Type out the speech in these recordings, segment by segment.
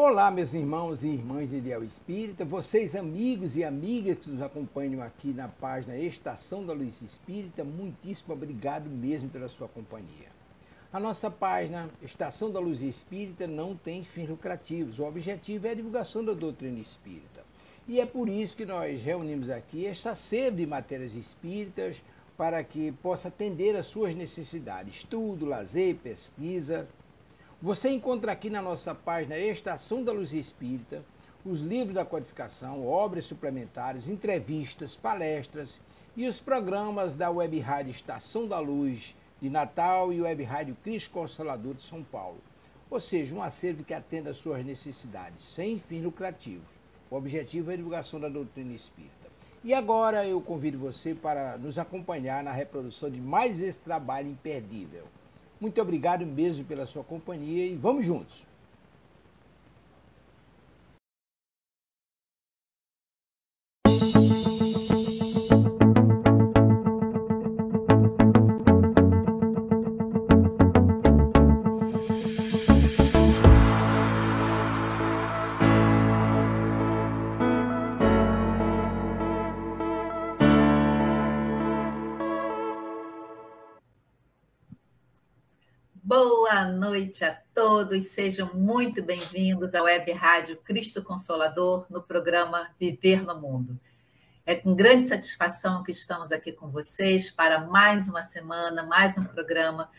Olá, meus irmãos e irmãs de Ideal Espírita, vocês amigos e amigas que nos acompanham aqui na página Estação da Luz Espírita, muitíssimo obrigado mesmo pela sua companhia. A nossa página Estação da Luz Espírita não tem fins lucrativos, o objetivo é a divulgação da doutrina espírita. E é por isso que nós reunimos aqui esta sede de matérias espíritas para que possa atender às suas necessidades, estudo, lazer, pesquisa. Você encontra aqui na nossa página Estação da Luz Espírita os livros da codificação, obras suplementares, entrevistas, palestras e os programas da Web Rádio Estação da Luz de Natal e Web Rádio Cristo Consolador de São Paulo. Ou seja, um acervo que atenda às suas necessidades, sem fins lucrativos. O objetivo é a divulgação da doutrina espírita. E agora eu convido você para nos acompanhar na reprodução de mais esse trabalho imperdível. Muito obrigado mesmo pela sua companhia e vamos juntos! Boa noite a todos, sejam muito bem-vindos à Web Rádio Cristo Consolador, no programa Viver no Mundo. É com grande satisfação que estamos aqui com vocês para mais uma semana, mais um programa,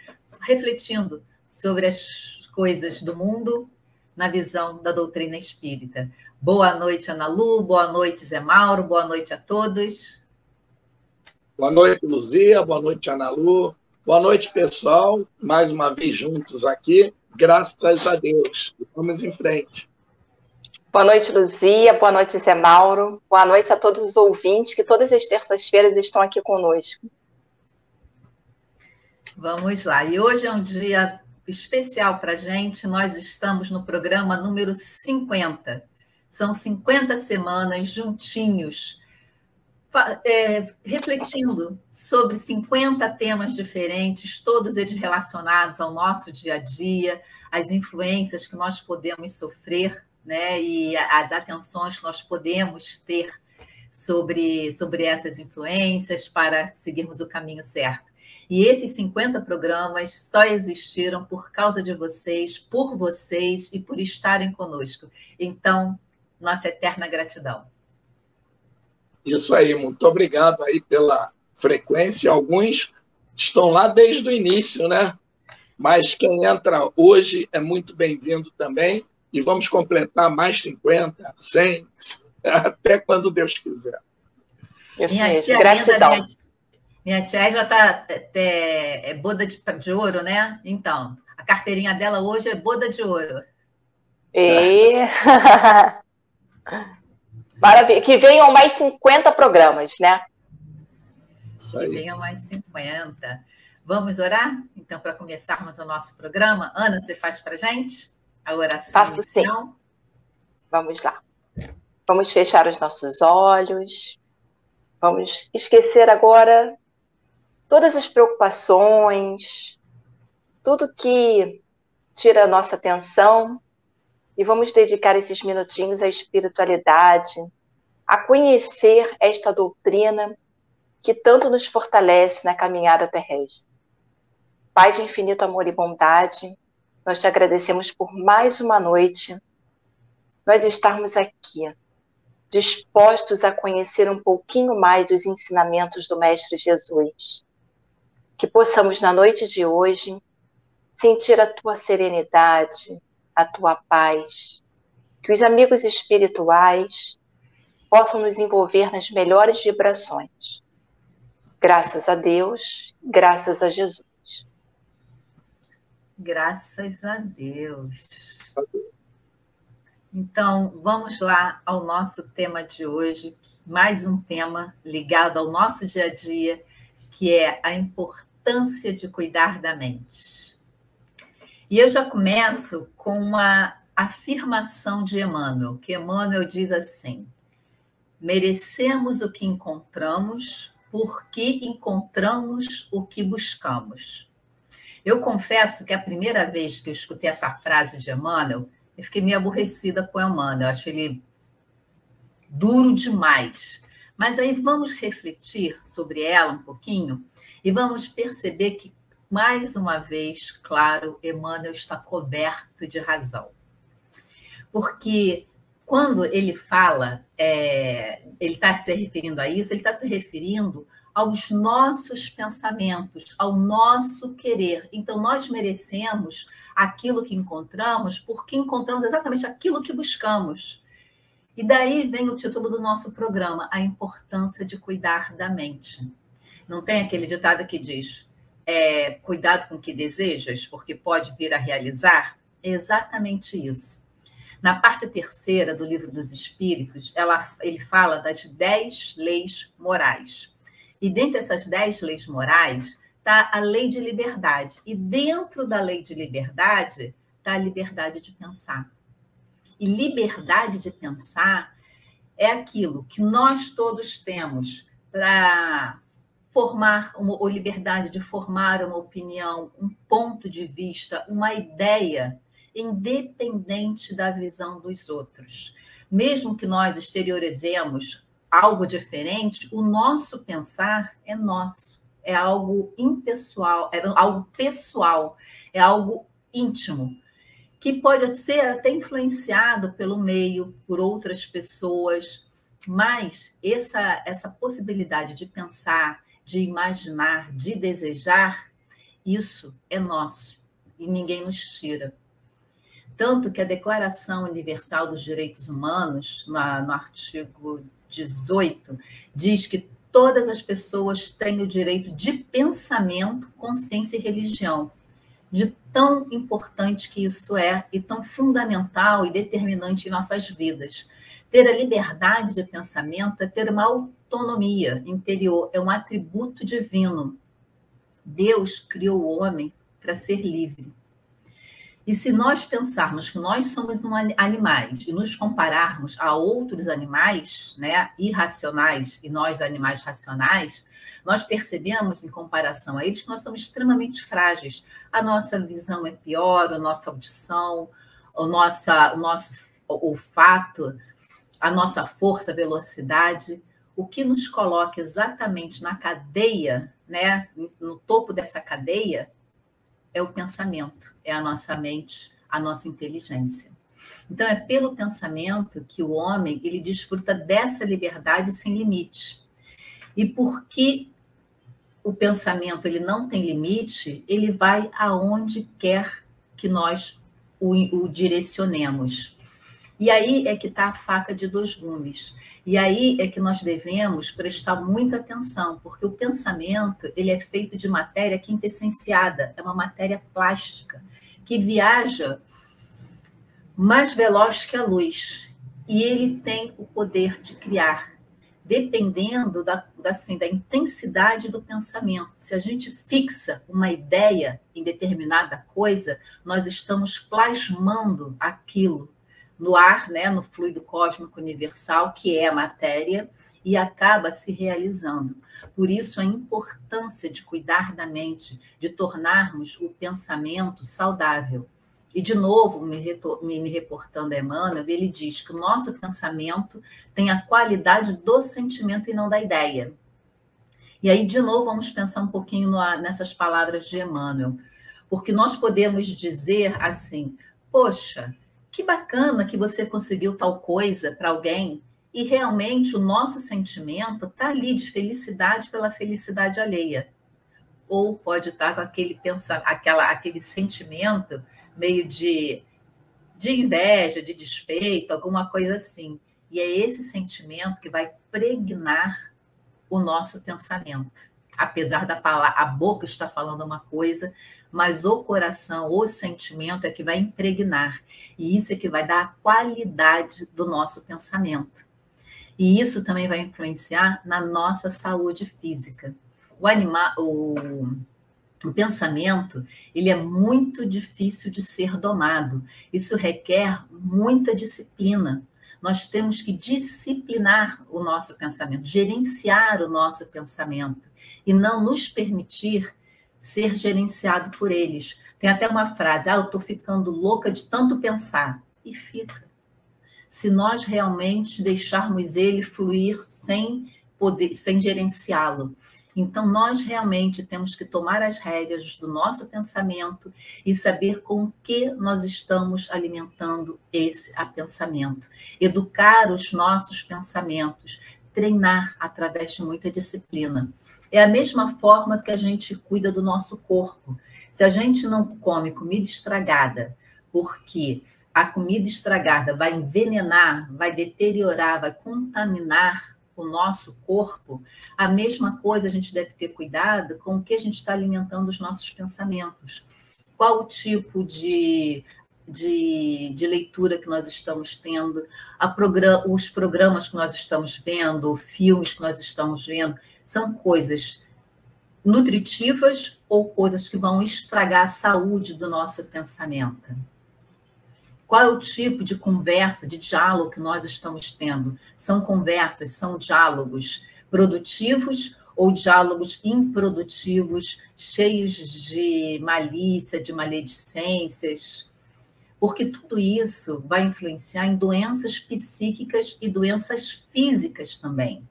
refletindo sobre as coisas do mundo na visão da doutrina espírita. Boa noite, Ana Lu, boa noite, Zé Mauro, boa noite a todos. Boa noite, Luzia, boa noite, Ana Lu. Boa noite, pessoal. Mais uma vez juntos aqui, graças a Deus. Vamos em frente. Boa noite, Luzia. Boa noite, Zé Mauro. Boa noite a todos os ouvintes que todas as terças-feiras estão aqui conosco. Vamos lá. E hoje é um dia especial para a gente. Nós estamos no programa número 50. São 50 semanas juntinhos, refletindo sobre 50 temas diferentes, todos eles relacionados ao nosso dia a dia, às influências que nós podemos sofrer, né, e as atenções que nós podemos ter sobre essas influências para seguirmos o caminho certo. E esses 50 programas só existiram por causa de vocês, por vocês e por estarem conosco. Então, nossa eterna gratidão. Isso aí, muito obrigado aí pela frequência. Alguns estão lá desde o início, né? Mas quem entra hoje é muito bem-vindo também. E vamos completar mais 50, 100, até quando Deus quiser. Minha tia gratidão. Minha tia já está boda de ouro, né? Então, a carteirinha dela hoje é boda de ouro. Maravilha. Que venham mais 50 programas, né? Que venham mais 50. Vamos orar? Então, para começarmos o nosso programa, Ana, você faz para a gente a oração? Faço sim. Vamos lá. Vamos fechar os nossos olhos. Vamos esquecer agora todas as preocupações, tudo que tira a nossa atenção. E vamos dedicar esses minutinhos à espiritualidade, a conhecer esta doutrina que tanto nos fortalece na caminhada terrestre. Pai de infinito amor e bondade, nós te agradecemos por mais uma noite, nós estarmos aqui, dispostos a conhecer um pouquinho mais dos ensinamentos do Mestre Jesus. Que possamos, na noite de hoje, sentir a tua serenidade, a tua paz, que os amigos espirituais possam nos envolver nas melhores vibrações. Graças a Deus, graças a Jesus. Graças a Deus. Então, vamos lá ao nosso tema de hoje, mais um tema ligado ao nosso dia a dia, que é a importância de cuidar da mente. E eu já começo com uma afirmação de Emmanuel, que Emmanuel diz assim: merecemos o que encontramos porque encontramos o que buscamos. Eu confesso que a primeira vez que eu escutei essa frase de Emmanuel, eu fiquei meio aborrecida com o Emmanuel, eu acho ele duro demais. Mas aí vamos refletir sobre ela um pouquinho e vamos perceber que, mais uma vez, claro, Emmanuel está coberto de razão. Porque quando ele fala, ele está se referindo a isso, ele está se referindo aos nossos pensamentos, ao nosso querer. Então, nós merecemos aquilo que encontramos porque encontramos exatamente aquilo que buscamos. E daí vem o título do nosso programa, A Importância de Cuidar da Mente. Não tem aquele ditado que diz, cuidado com o que desejas, porque pode vir a realizar? É exatamente isso. Na parte terceira do Livro dos Espíritos, ele fala das 10 leis morais. E dentre essas 10 leis morais está a lei de liberdade. E dentro da lei de liberdade está a liberdade de pensar. E liberdade de pensar é aquilo que nós todos temos para formar, ou liberdade de formar uma opinião, um ponto de vista, uma ideia, independente da visão dos outros. Mesmo que nós exteriorizemos algo diferente, o nosso pensar é nosso, é algo impessoal, é algo pessoal, é algo íntimo, que pode ser até influenciado pelo meio, por outras pessoas, mas essa possibilidade de pensar, de imaginar, de desejar, isso é nosso e ninguém nos tira. Tanto que a Declaração Universal dos Direitos Humanos, no artigo 18, diz que todas as pessoas têm o direito de pensamento, consciência e religião. De tão importante que isso é e tão fundamental e determinante em nossas vidas. Ter a liberdade de pensamento é ter uma autonomia interior, é um atributo divino. Deus criou o homem para ser livre. E se nós pensarmos que nós somos animais e nos compararmos a outros animais, né, irracionais, e nós animais racionais, nós percebemos, em comparação a eles, que nós somos extremamente frágeis. A nossa visão é pior, a nossa audição, o nosso olfato, a nossa força, velocidade, o que nos coloca exatamente na cadeia, né, no topo dessa cadeia, é o pensamento, é a nossa mente, a nossa inteligência. Então, é pelo pensamento que o homem ele desfruta dessa liberdade sem limite. E porque o pensamento ele não tem limite, ele vai aonde quer que nós o direcionemos. E aí é que está a faca de dois gumes. E aí é que nós devemos prestar muita atenção, porque o pensamento ele é feito de matéria quintessenciada, é uma matéria plástica, que viaja mais veloz que a luz. E ele tem o poder de criar, dependendo da intensidade do pensamento. Se a gente fixa uma ideia em determinada coisa, nós estamos plasmando aquilo no ar, né, no fluido cósmico universal, que é a matéria, e acaba se realizando. Por isso, a importância de cuidar da mente, de tornarmos o pensamento saudável. E, de novo, me reportando a Emmanuel, ele diz que o nosso pensamento tem a qualidade do sentimento e não da ideia. E aí, de novo, vamos pensar um pouquinho nessas palavras de Emmanuel, porque nós podemos dizer assim, poxa, que bacana que você conseguiu tal coisa para alguém, e realmente o nosso sentimento está ali de felicidade pela felicidade alheia. Ou pode estar com aquele sentimento meio de inveja, de despeito, alguma coisa assim. E é esse sentimento que vai pregnar o nosso pensamento. Apesar da palavra, a boca está falando uma coisa, mas o coração, o sentimento é que vai impregnar. E isso é que vai dar a qualidade do nosso pensamento. E isso também vai influenciar na nossa saúde física. O pensamento, ele é muito difícil de ser domado. Isso requer muita disciplina. Nós temos que disciplinar o nosso pensamento, gerenciar o nosso pensamento e não nos permitir ser gerenciado por eles. Tem até uma frase, eu estou ficando louca de tanto pensar. e fica. Se nós realmente deixarmos ele fluir sem poder, sem gerenciá-lo. Então, nós realmente temos que tomar as rédeas do nosso pensamento e saber com o que nós estamos alimentando esse pensamento. Educar os nossos pensamentos, treinar através de muita disciplina. É a mesma forma que a gente cuida do nosso corpo. Se a gente não come comida estragada, porque a comida estragada vai envenenar, vai deteriorar, vai contaminar o nosso corpo, a mesma coisa a gente deve ter cuidado com o que a gente está alimentando os nossos pensamentos. Qual o tipo de leitura que nós estamos tendo, os programas que nós estamos vendo, filmes que nós estamos vendo, são coisas nutritivas ou coisas que vão estragar a saúde do nosso pensamento? Qual é o tipo de conversa, de diálogo que nós estamos tendo? São conversas, são diálogos produtivos ou diálogos improdutivos, cheios de malícia, de maledicências? Porque tudo isso vai influenciar em doenças psíquicas e doenças físicas também,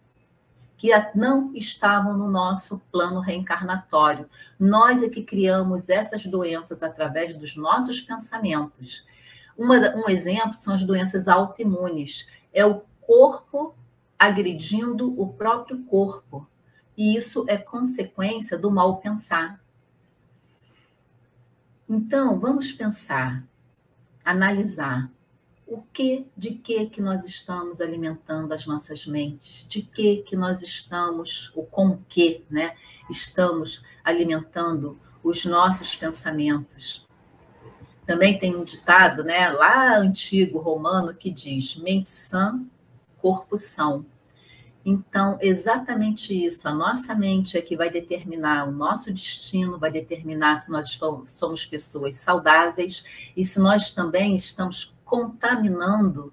que não estavam no nosso plano reencarnatório. Nós é que criamos essas doenças através dos nossos pensamentos. Um exemplo são as doenças autoimunes. É o corpo agredindo o próprio corpo. E isso é consequência do mal pensar. Então, vamos pensar, analisar de que nós estamos alimentando as nossas mentes, de que nós estamos, ou com que, né, estamos alimentando os nossos pensamentos. Também tem um ditado, né, lá antigo, romano, que diz: mente sã, corpo são. Então, exatamente isso. A nossa mente é que vai determinar o nosso destino, vai determinar se nós somos pessoas saudáveis e se nós também estamos contaminando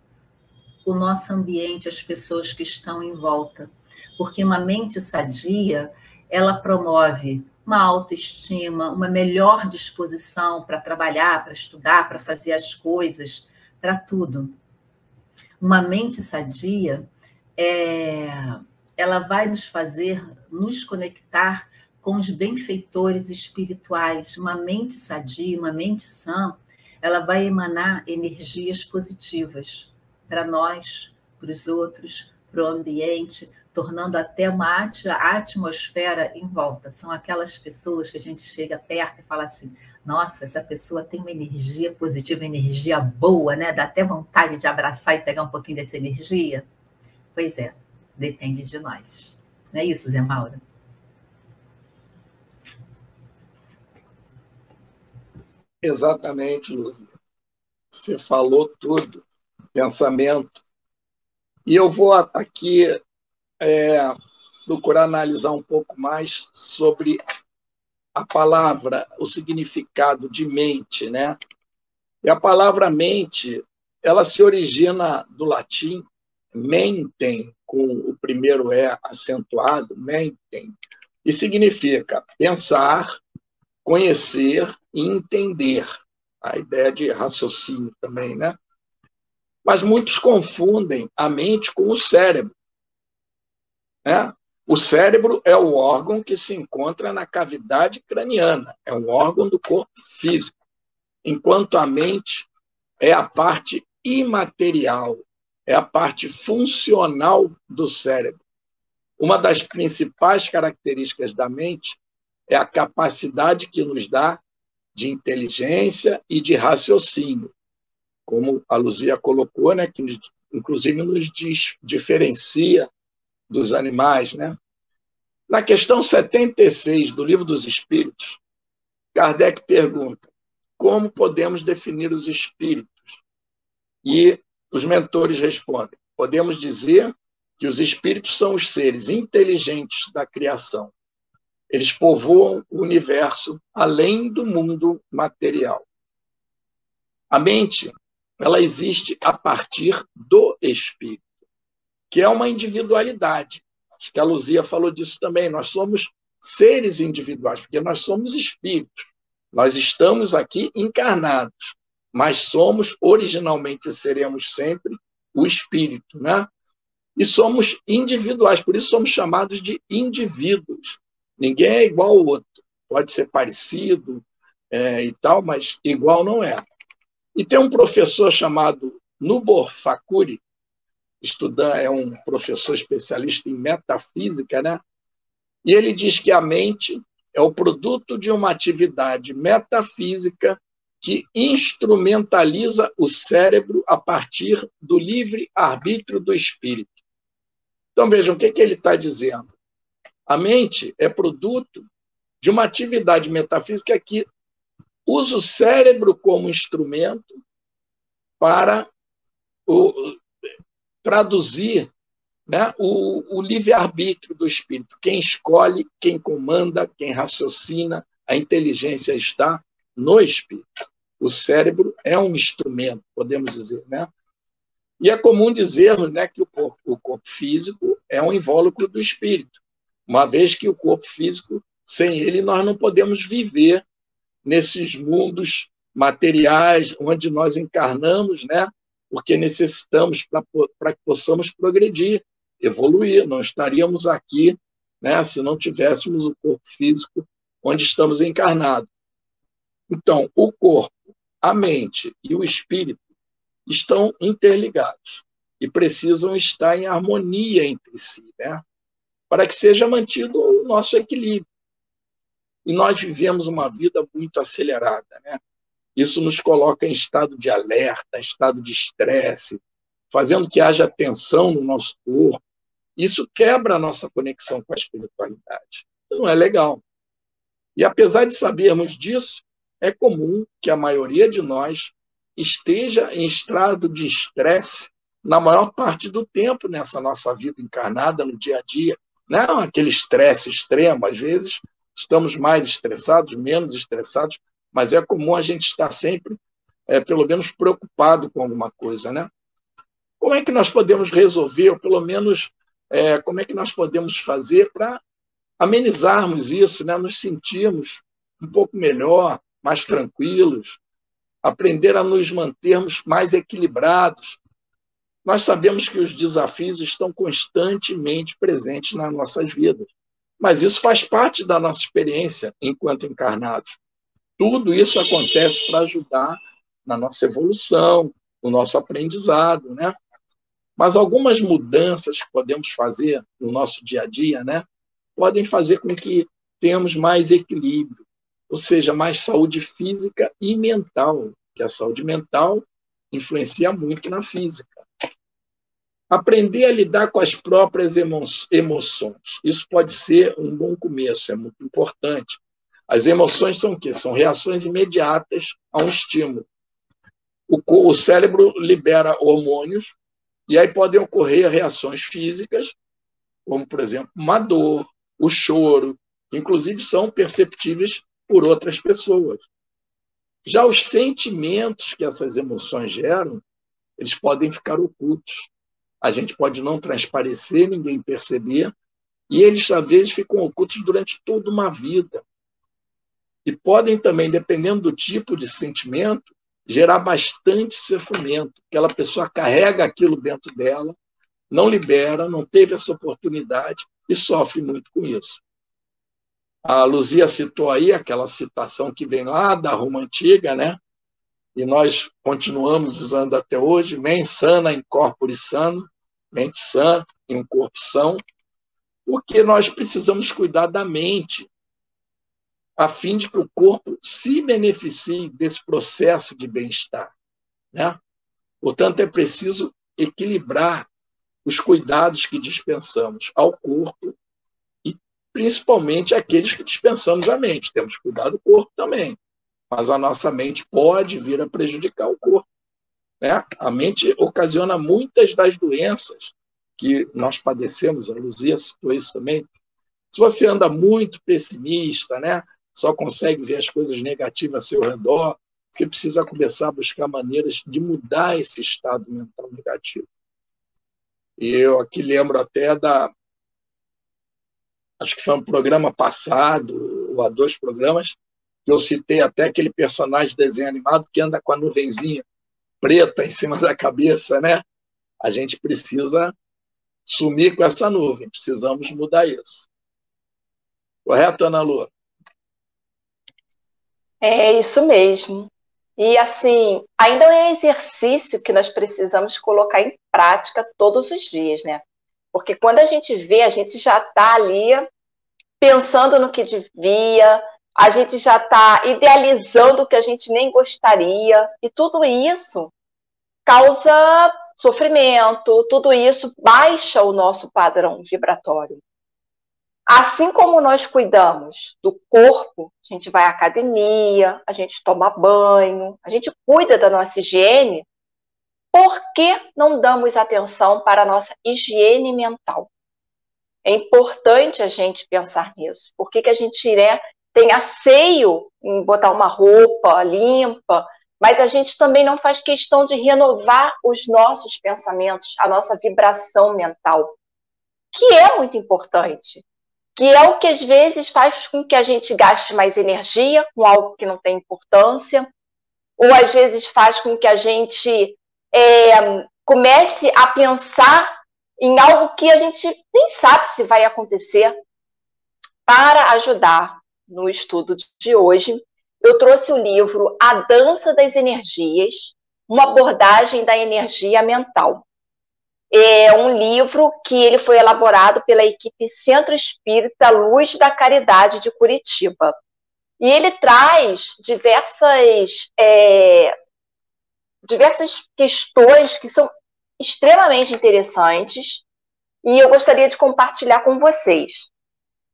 o nosso ambiente, as pessoas que estão em volta. Porque uma mente sadia, ela promove uma autoestima, uma melhor disposição para trabalhar, para estudar, para fazer as coisas, para tudo. Uma mente sadia, ela vai nos fazer nos conectar com os benfeitores espirituais. Uma mente sadia, uma mente sã, ela vai emanar energias positivas para nós, para os outros, para o ambiente, tornando até uma atmosfera em volta. São aquelas pessoas que a gente chega perto e fala assim: nossa, essa pessoa tem uma energia positiva, energia boa, né? Dá até vontade de abraçar e pegar um pouquinho dessa energia. Pois é, depende de nós. Não é isso, Zé Mauro? Exatamente, Luzia. Você falou tudo, pensamento. E eu vou aqui procurar analisar um pouco mais sobre a palavra, o significado de mente, né? E a palavra mente, ela se origina do latim mentem, com o primeiro E acentuado, mentem, e significa pensar, conhecer e entender. A ideia de raciocínio também, né? Mas muitos confundem a mente com o cérebro, né? O cérebro é o órgão que se encontra na cavidade craniana, é um órgão do corpo físico, enquanto a mente é a parte imaterial, é a parte funcional do cérebro. Uma das principais características da mente é a capacidade que nos dá de inteligência e de raciocínio, como a Luzia colocou, né, que inclusive nos diferencia dos animais, né? Na questão 76 do Livro dos Espíritos, Kardec pergunta: como podemos definir os espíritos? E os mentores respondem: podemos dizer que os espíritos são os seres inteligentes da criação. Eles povoam o universo além do mundo material. A mente, ela existe a partir do espírito, que é uma individualidade. Acho que a Luzia falou disso também. Nós somos seres individuais, porque nós somos espíritos. Nós estamos aqui encarnados, mas somos, originalmente seremos sempre, o espírito, né? E somos individuais, por isso somos chamados de indivíduos. Ninguém é igual ao outro. Pode ser parecido e tal, mas igual não é. E tem um professor chamado Nubor Fakuri, é um professor especialista em metafísica, né? E ele diz que a mente é o produto de uma atividade metafísica que instrumentaliza o cérebro a partir do livre-arbítrio do espírito. Então, vejam, o que ele está dizendo? A mente é produto de uma atividade metafísica que usa o cérebro como instrumento para traduzir, né, o livre-arbítrio do espírito. Quem escolhe, quem comanda, quem raciocina, a inteligência está no espírito. O cérebro é um instrumento, podemos dizer, né? E é comum dizermos, né, que o corpo físico é um invólucro do espírito, uma vez que o corpo físico, sem ele, nós não podemos viver nesses mundos materiais onde nós encarnamos, né? Porque necessitamos para que possamos progredir, evoluir. Não estaríamos aqui, né, se não tivéssemos o corpo físico onde estamos encarnados. Então, o corpo, a mente e o espírito estão interligados e precisam estar em harmonia entre si, né? Para que seja mantido o nosso equilíbrio. E nós vivemos uma vida muito acelerada, né? Isso nos coloca em estado de alerta, em estado de estresse, fazendo que haja tensão no nosso corpo. Isso quebra a nossa conexão com a espiritualidade. Não é legal. E apesar de sabermos disso, é comum que a maioria de nós esteja em estado de estresse na maior parte do tempo nessa nossa vida encarnada, no dia a dia. Não aquele estresse extremo, às vezes estamos mais estressados, menos estressados, mas é comum a gente estar sempre, pelo menos, preocupado com alguma coisa, né? Como é que nós podemos resolver, ou pelo menos, como é que nós podemos fazer para amenizarmos isso, né? Nos sentirmos um pouco melhor, mais tranquilos, aprender a nos mantermos mais equilibrados. Nós sabemos que os desafios estão constantemente presentes nas nossas vidas, mas isso faz parte da nossa experiência enquanto encarnados. Tudo isso acontece para ajudar na nossa evolução, no nosso aprendizado, né? Mas algumas mudanças que podemos fazer no nosso dia a dia, né, podem fazer com que tenhamos mais equilíbrio, ou seja, mais saúde física e mental, que a saúde mental influencia muito na física. Aprender a lidar com as próprias emoções. Isso pode ser um bom começo, é muito importante. As emoções são o quê? São reações imediatas a um estímulo. O cérebro libera hormônios e aí podem ocorrer reações físicas, como, por exemplo, uma dor, o choro, que inclusive são perceptíveis por outras pessoas. Já os sentimentos que essas emoções geram, eles podem ficar ocultos. A gente pode não transparecer, ninguém perceber, e eles, às vezes, ficam ocultos durante toda uma vida. E podem também, dependendo do tipo de sentimento, gerar bastante sofrimento. Aquela pessoa carrega aquilo dentro dela, não libera, não teve essa oportunidade e sofre muito com isso. A Luzia citou aí aquela citação que vem lá da Roma Antiga, né? E nós continuamos usando até hoje, mens sana in corpore sano, mente sã em um corpo são, porque nós precisamos cuidar da mente, a fim de que o corpo se beneficie desse processo de bem-estar, né? Portanto, é preciso equilibrar os cuidados que dispensamos ao corpo e, principalmente, aqueles que dispensamos à mente. Temos que cuidar do corpo também, mas a nossa mente pode vir a prejudicar o corpo, né? A mente ocasiona muitas das doenças que nós padecemos, a Luzia citou isso também. Se você anda muito pessimista, né, só consegue ver as coisas negativas ao seu redor, você precisa começar a buscar maneiras de mudar esse estado mental negativo. E eu aqui lembro até acho que foi um programa passado, ou há 2 programas, que eu citei até aquele personagem de desenho animado que anda com a nuvenzinha preta em cima da cabeça, né? A gente precisa sumir com essa nuvem, precisamos mudar isso. Correto, Ana Lu? É isso mesmo. E, assim, ainda é um exercício que nós precisamos colocar em prática todos os dias, né? Porque quando a gente vê, a gente já está ali pensando no que devia, a gente já está idealizando o que a gente nem gostaria, e tudo isso causa sofrimento, tudo isso baixa o nosso padrão vibratório. Assim como nós cuidamos do corpo, a gente vai à academia, a gente toma banho, a gente cuida da nossa higiene, por que não damos atenção para a nossa higiene mental? É importante a gente pensar nisso. Por que a gente tem asseio em botar uma roupa limpa, mas a gente também não faz questão de renovar os nossos pensamentos, a nossa vibração mental, que é muito importante, que é o que às vezes faz com que a gente gaste mais energia com algo que não tem importância, ou às vezes faz com que a gente comece a pensar em algo que a gente nem sabe se vai acontecer. Para ajudar no estudo de hoje, eu trouxe o livro A Dança das Energias, uma abordagem da energia mental. É um livro que ele foi elaborado pela equipe Centro Espírita Luz da Caridade de Curitiba. E ele traz diversas questões que são extremamente interessantes e eu gostaria de compartilhar com vocês.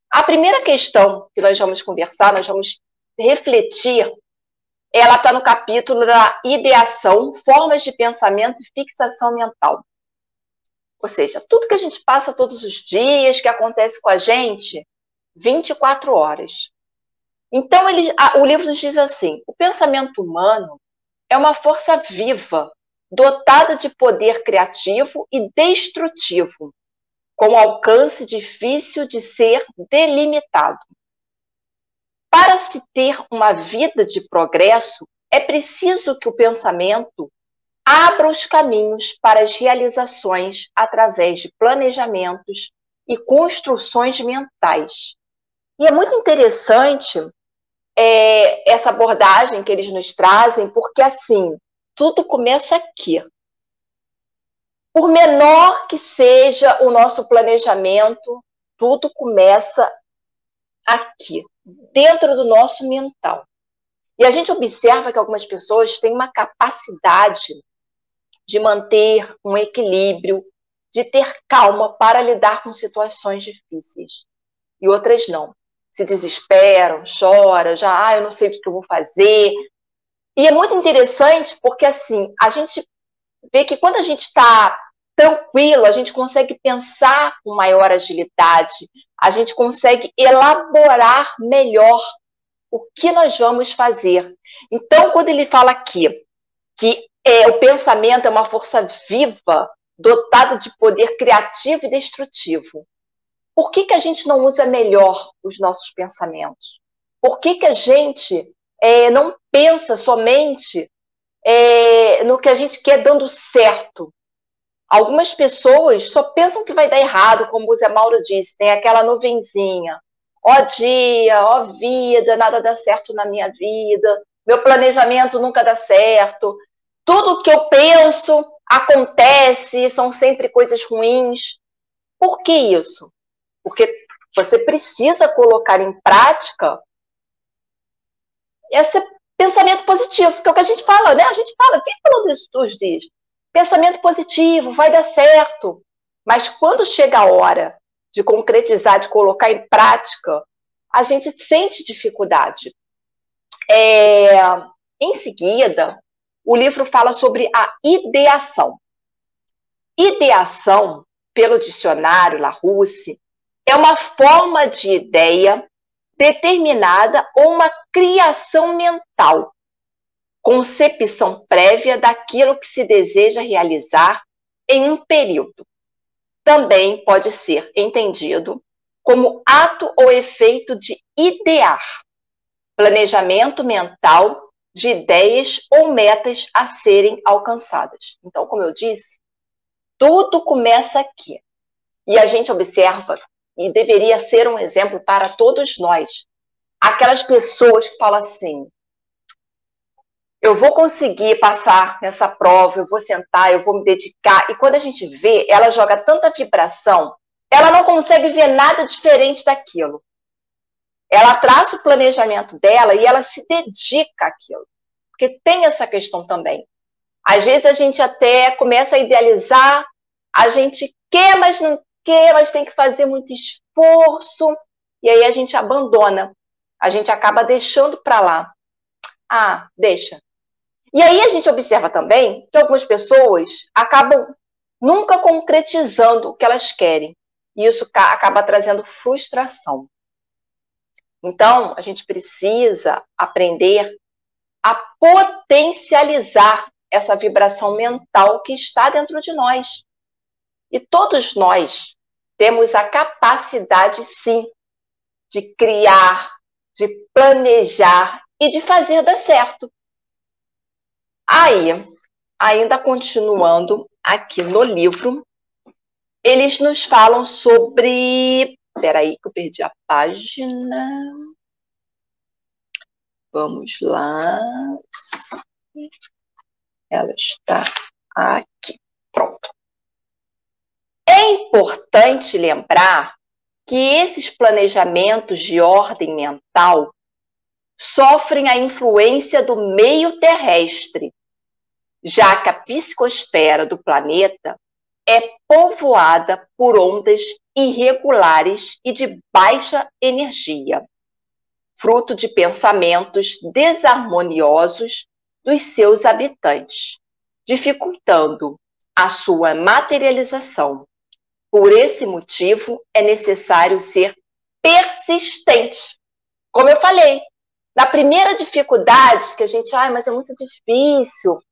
A primeira questão que nós vamos conversar, nós vamos refletir, ela está no capítulo da ideação, formas de pensamento e fixação mental. Ou seja, tudo que a gente passa todos os dias, que acontece com a gente, 24 horas. Então, o livro nos diz assim, o pensamento humano é uma força viva, dotada de poder criativo e destrutivo, com alcance difícil de ser delimitado. Para se ter uma vida de progresso, é preciso que o pensamento abra os caminhos para as realizações através de planejamentos e construções mentais. E é muito interessante essa abordagem que eles nos trazem, porque assim, tudo começa aqui. Por menor que seja o nosso planejamento, tudo começa aqui, dentro do nosso mental. E a gente observa que algumas pessoas têm uma capacidade de manter um equilíbrio, de ter calma para lidar com situações difíceis. E outras não. Se desesperam, choram, já, eu não sei o que eu vou fazer. E é muito interessante porque, assim, a gente vê que quando a gente está tranquilo, a gente consegue pensar com maior agilidade, a gente consegue elaborar melhor o que nós vamos fazer. Então, quando ele fala aqui que o pensamento é uma força viva, dotada de poder criativo e destrutivo, por que a gente não usa melhor os nossos pensamentos? Por que a gente não pensa somente no que a gente quer dando certo? Algumas pessoas só pensam que vai dar errado, como o Zé Mauro disse, tem aquela nuvenzinha. Ó dia, ó vida, nada dá certo na minha vida, meu planejamento nunca dá certo, tudo que eu penso acontece, são sempre coisas ruins. Por que isso? Porque você precisa colocar em prática esse pensamento positivo, que é o que a gente fala, né? A gente fala, vem falando isso todos os dias. Pensamento positivo, vai dar certo. Mas quando chega a hora de concretizar, de colocar em prática, a gente sente dificuldade. Em seguida, o livro fala sobre a ideação. Ideação, pelo dicionário Larousse, é uma forma de ideia determinada ou uma criação mental, concepção prévia daquilo que se deseja realizar em um período. Também pode ser entendido como ato ou efeito de idear. planejamento mental de ideias ou metas a serem alcançadas. Então, como eu disse, tudo começa aqui. E a gente observa, e deveria ser um exemplo para todos nós, aquelas pessoas que falam assim, eu vou conseguir passar nessa prova, eu vou sentar, eu vou me dedicar. E quando a gente vê, ela joga tanta vibração, ela não consegue ver nada diferente daquilo. Ela traça o planejamento dela e ela se dedica àquilo. Porque tem essa questão também. Às vezes a gente até começa a idealizar, a gente quer, mas não quer, mas tem que fazer muito esforço, e aí a gente abandona. A gente acaba deixando para lá. Ah, deixa. E aí a gente observa também que algumas pessoas acabam nunca concretizando o que elas querem. E isso acaba trazendo frustração. Então, a gente precisa aprender a potencializar essa vibração mental que está dentro de nós. E todos nós temos a capacidade, sim, de criar, de planejar e de fazer dar certo. Aí, ainda continuando aqui no livro, eles nos falam sobre... Espera aí que eu perdi a página. Vamos lá. Ela está aqui. Pronto. É importante lembrar que esses planejamentos de ordem mental sofrem a influência do meio terrestre, já que a psicosfera do planeta é povoada por ondas irregulares e de baixa energia, fruto de pensamentos desarmoniosos dos seus habitantes, dificultando a sua materialização. Por esse motivo, é necessário ser persistente. Como eu falei, na primeira dificuldade que a gente, mas é muito difícil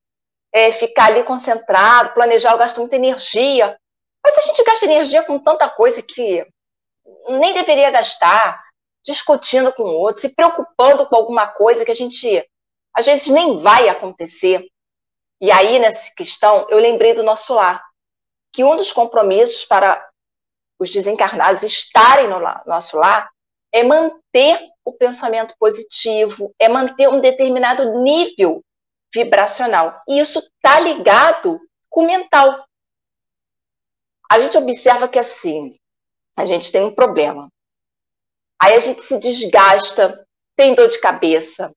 ficar ali concentrado, planejar, eu gasto muita energia. Mas a gente gasta energia com tanta coisa que nem deveria gastar, discutindo com o outro, se preocupando com alguma coisa que a gente, às vezes, nem vai acontecer. E aí, nessa questão, eu lembrei do nosso lar, que um dos compromissos para os desencarnados estarem no nosso lar é manter o pensamento positivo, é manter um determinado nível vibracional. E isso está ligado com o mental. A gente observa que, assim, a gente tem um problema. Aí a gente se desgasta, tem dor de cabeça,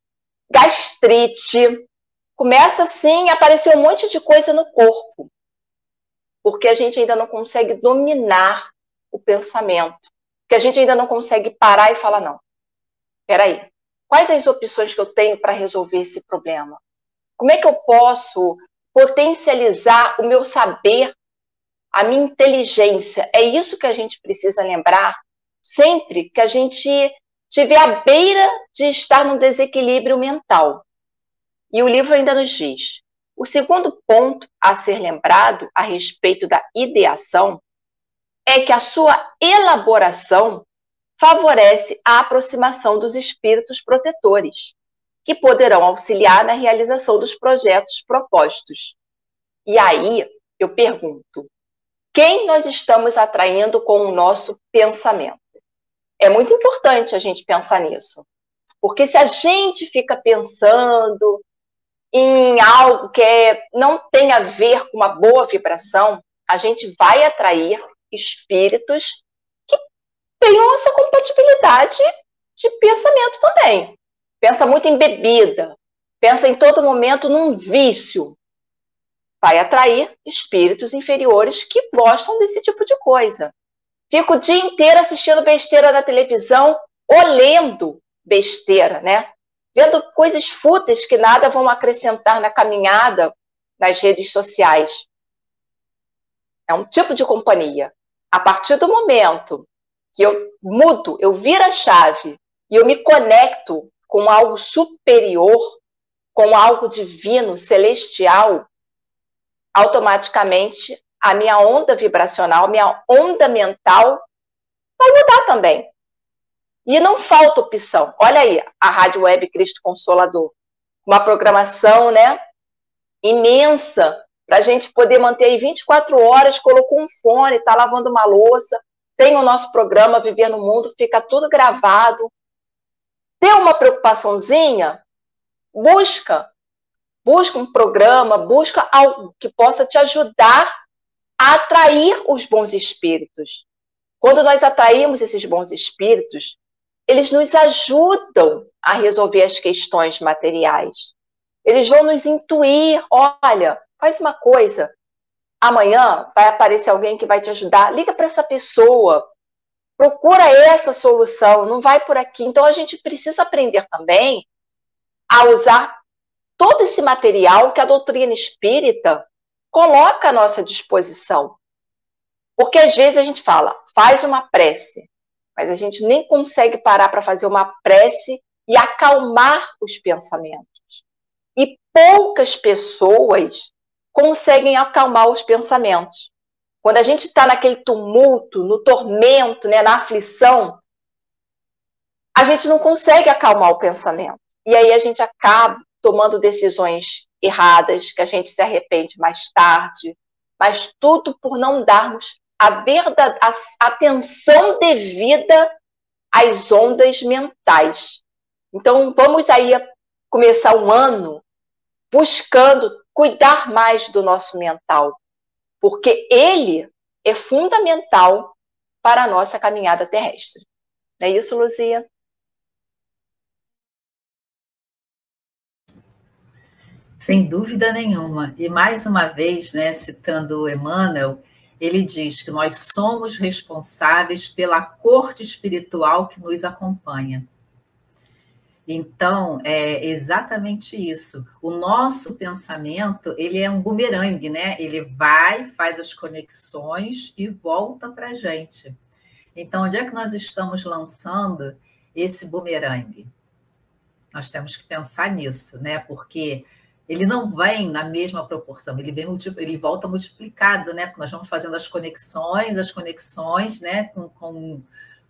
gastrite, começa, assim, a aparecer um monte de coisa no corpo. Porque a gente ainda não consegue dominar o pensamento. Porque a gente ainda não consegue parar e falar, não, peraí, quais as opções que eu tenho para resolver esse problema? Como é que eu posso potencializar o meu saber, a minha inteligência? É isso que a gente precisa lembrar sempre que a gente estiver à beira de estar num desequilíbrio mental. E o livro ainda nos diz, o segundo ponto a ser lembrado a respeito da ideação é que a sua elaboração favorece a aproximação dos espíritos protetores, que poderão auxiliar na realização dos projetos propostos. E aí, eu pergunto, quem nós estamos atraindo com o nosso pensamento? É muito importante a gente pensar nisso, porque se a gente fica pensando em algo que não tem a ver com uma boa vibração, a gente vai atrair espíritos que tenham essa compatibilidade de pensamento também. Pensa muito em bebida, pensa em todo momento num vício. Vai atrair espíritos inferiores que gostam desse tipo de coisa. Fica o dia inteiro assistindo besteira na televisão ou lendo besteira, né? Vendo coisas fúteis que nada vão acrescentar na caminhada nas redes sociais. É um tipo de companhia. A partir do momento que eu mudo, eu viro a chave e eu me conecto com algo superior, com algo divino, celestial, automaticamente a minha onda vibracional, minha onda mental vai mudar também. E não falta opção. Olha aí, a Rádio Web Cristo Consolador. Uma programação, né, imensa, para a gente poder manter aí 24 horas, colocou um fone, está lavando uma louça, tem o nosso programa Viver no Mundo, fica tudo gravado. Tem uma preocupaçãozinha? Busca um programa, busca algo que possa te ajudar a atrair os bons espíritos. Quando nós atraímos esses bons espíritos, eles nos ajudam a resolver as questões materiais. Eles vão nos intuir, olha, faz uma coisa, amanhã vai aparecer alguém que vai te ajudar, liga para essa pessoa, procura essa solução, não vai por aqui. Então, a gente precisa aprender também a usar todo esse material que a doutrina espírita coloca à nossa disposição. Porque às vezes a gente fala, faz uma prece, mas a gente nem consegue parar para fazer uma prece e acalmar os pensamentos. E poucas pessoas conseguem acalmar os pensamentos. Quando a gente está naquele tumulto, no tormento, né, na aflição, a gente não consegue acalmar o pensamento. E aí a gente acaba tomando decisões erradas, que a gente se arrepende mais tarde, mas tudo por não darmos a atenção devida às ondas mentais. Então, vamos aí começar um ano buscando cuidar mais do nosso mental, porque ele é fundamental para a nossa caminhada terrestre. Não é isso, Luzia? Sem dúvida nenhuma. E mais uma vez, né, citando o Emmanuel, ele diz que nós somos responsáveis pela corte espiritual que nos acompanha. Então, é exatamente isso. O nosso pensamento, ele é um bumerangue, né? Ele vai, faz as conexões e volta para a gente. Então, onde é que nós estamos lançando esse bumerangue? Nós temos que pensar nisso, né? Porque ele não vem na mesma proporção, ele volta multiplicado, né? Porque nós vamos fazendo as conexões, né?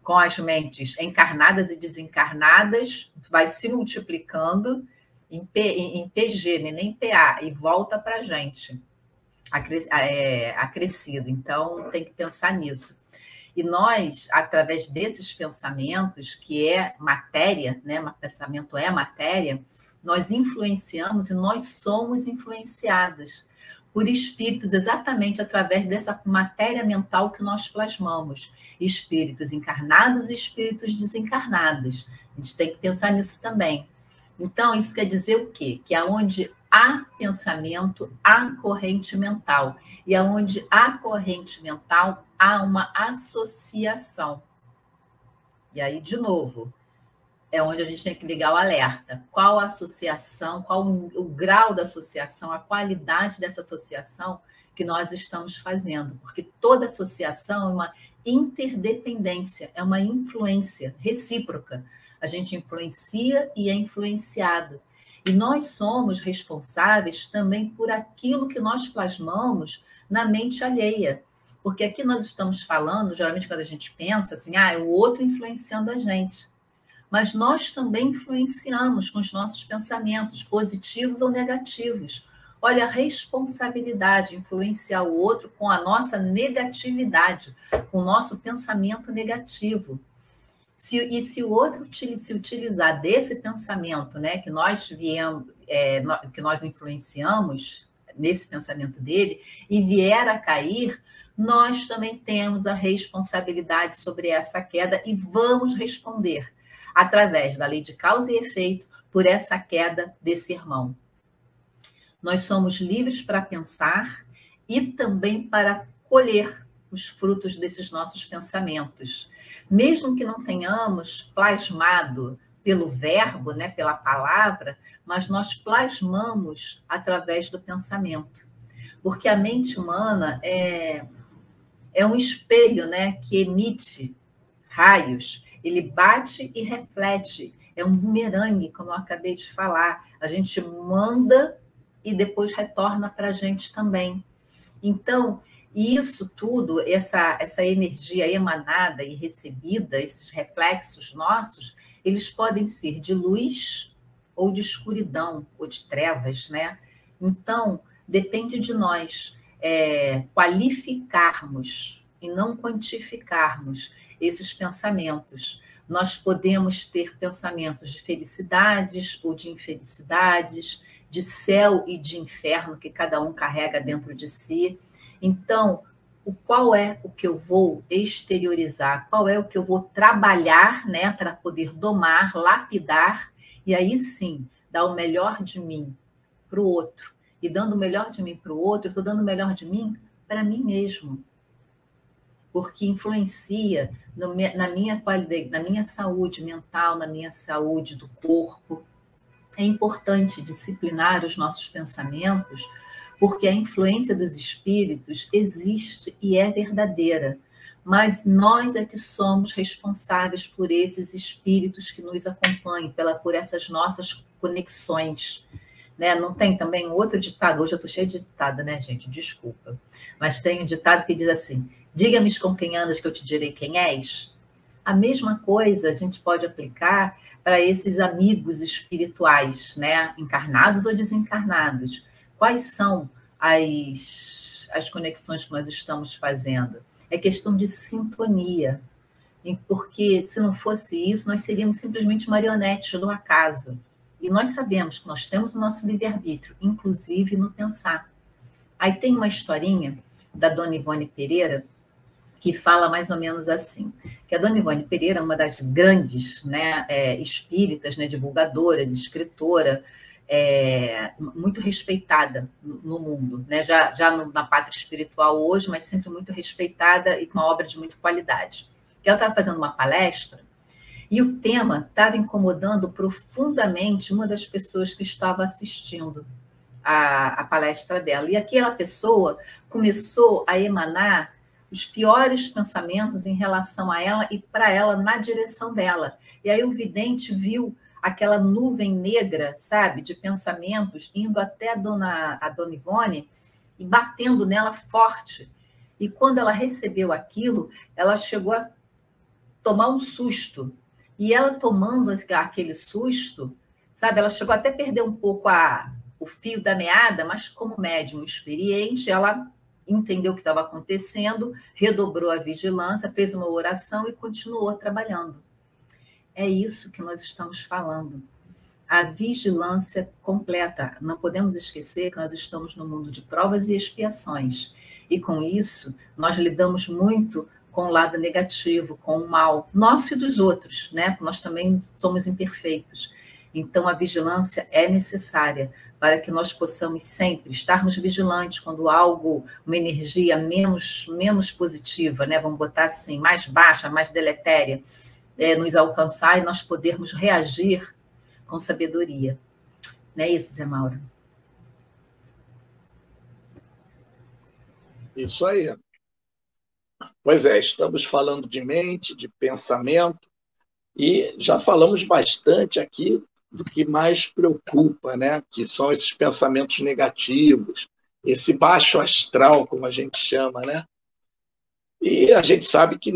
Com as mentes encarnadas e desencarnadas, vai se multiplicando em PG, né? Nem PA, e volta para a gente, acrescido. Então, tem que pensar nisso. E nós, através desses pensamentos, que é matéria, né? Pensamento é matéria, nós influenciamos e nós somos influenciados por espíritos exatamente através dessa matéria mental que nós plasmamos. Espíritos encarnados e espíritos desencarnados. A gente tem que pensar nisso também. Então, isso quer dizer o quê? Que aonde há pensamento, há corrente mental. E aonde há corrente mental, há uma associação. E aí, de novo, é onde a gente tem que ligar o alerta. Qual a associação, qual o grau da associação, a qualidade dessa associação que nós estamos fazendo. Porque toda associação é uma interdependência, é uma influência recíproca. A gente influencia e é influenciado. E nós somos responsáveis também por aquilo que nós plasmamos na mente alheia. Porque aqui nós estamos falando, geralmente quando a gente pensa assim, é o outro influenciando a gente. Mas nós também influenciamos com os nossos pensamentos, positivos ou negativos. Olha, a responsabilidade, influenciar o outro com a nossa negatividade, com o nosso pensamento negativo. Se o outro se utilizar desse pensamento, né, que nós que nós influenciamos nesse pensamento dele, e vier a cair, nós também temos a responsabilidade sobre essa queda e vamos responder através da lei de causa e efeito por essa queda desse irmão. Nós somos livres para pensar e também para colher os frutos desses nossos pensamentos. Mesmo que não tenhamos plasmado pelo verbo, né, pela palavra, mas nós plasmamos através do pensamento. Porque a mente humana é um espelho, né, que emite raios. Ele bate e reflete. É um bumerangue, como eu acabei de falar. A gente manda e depois retorna para a gente também. Então, E isso tudo, essa energia emanada e recebida, esses reflexos nossos, eles podem ser de luz ou de escuridão, ou de trevas, né? Então, depende de nós qualificarmos e não quantificarmos esses pensamentos. Nós podemos ter pensamentos de felicidades ou de infelicidades, de céu e de inferno, que cada um carrega dentro de si. Então, qual é o que eu vou exteriorizar? Qual é o que eu vou trabalhar, né, para poder domar, lapidar, e aí sim, dar o melhor de mim para o outro. E dando o melhor de mim para o outro, eu estou dando o melhor de mim para mim mesmo. Porque influencia na minha qualidade, na minha saúde mental, na minha saúde do corpo. É importante disciplinar os nossos pensamentos, porque a influência dos espíritos existe e é verdadeira, mas nós é que somos responsáveis por esses espíritos que nos acompanham, por essas nossas conexões. Né? Não tem também um outro ditado, hoje eu estou cheia de ditado, né, gente? Desculpa. Mas tem um ditado que diz assim: diga-me com quem andas que eu te direi quem és. A mesma coisa a gente pode aplicar para esses amigos espirituais, né? Encarnados ou desencarnados. Quais são as conexões que nós estamos fazendo? É questão de sintonia. Porque se não fosse isso, nós seríamos simplesmente marionetes do acaso. E nós sabemos que nós temos o nosso livre-arbítrio, inclusive no pensar. Aí tem uma historinha da Dona Ivone Pereira, que fala mais ou menos assim, que a Dona Ivone Pereira é uma das grandes, né, espíritas, né, divulgadoras, escritora, muito respeitada no mundo, né, já na pátria espiritual hoje, mas sempre muito respeitada e com uma obra de muita qualidade. Que ela estava fazendo uma palestra e o tema estava incomodando profundamente uma das pessoas que estava assistindo a palestra dela. E aquela pessoa começou a emanar os piores pensamentos em relação a ela e para ela na direção dela. E aí o vidente viu aquela nuvem negra, sabe, de pensamentos indo até a dona Ivone e batendo nela forte. E quando ela recebeu aquilo, ela chegou a tomar um susto. E ela tomando aquele susto, sabe, ela chegou até a perder um pouco o fio da meada, mas como médium experiente, ela entendeu o que estava acontecendo, redobrou a vigilância, fez uma oração e continuou trabalhando. É isso que nós estamos falando. A vigilância completa. Não podemos esquecer que nós estamos no mundo de provas e expiações. E com isso, nós lidamos muito com o lado negativo, com o mal, nosso e dos outros, né? Porque nós também somos imperfeitos. Então, a vigilância é necessária para que nós possamos sempre estarmos vigilantes quando algo, uma energia menos positiva, né? Vamos botar assim, mais baixa, mais deletéria, nos alcançar e nós podermos reagir com sabedoria. Não é isso, Zé Mauro? Isso aí. Pois é, estamos falando de mente, de pensamento, e já falamos bastante aqui do que mais preocupa, né? Que são esses pensamentos negativos, esse baixo astral, como a gente chama, né? E a gente sabe que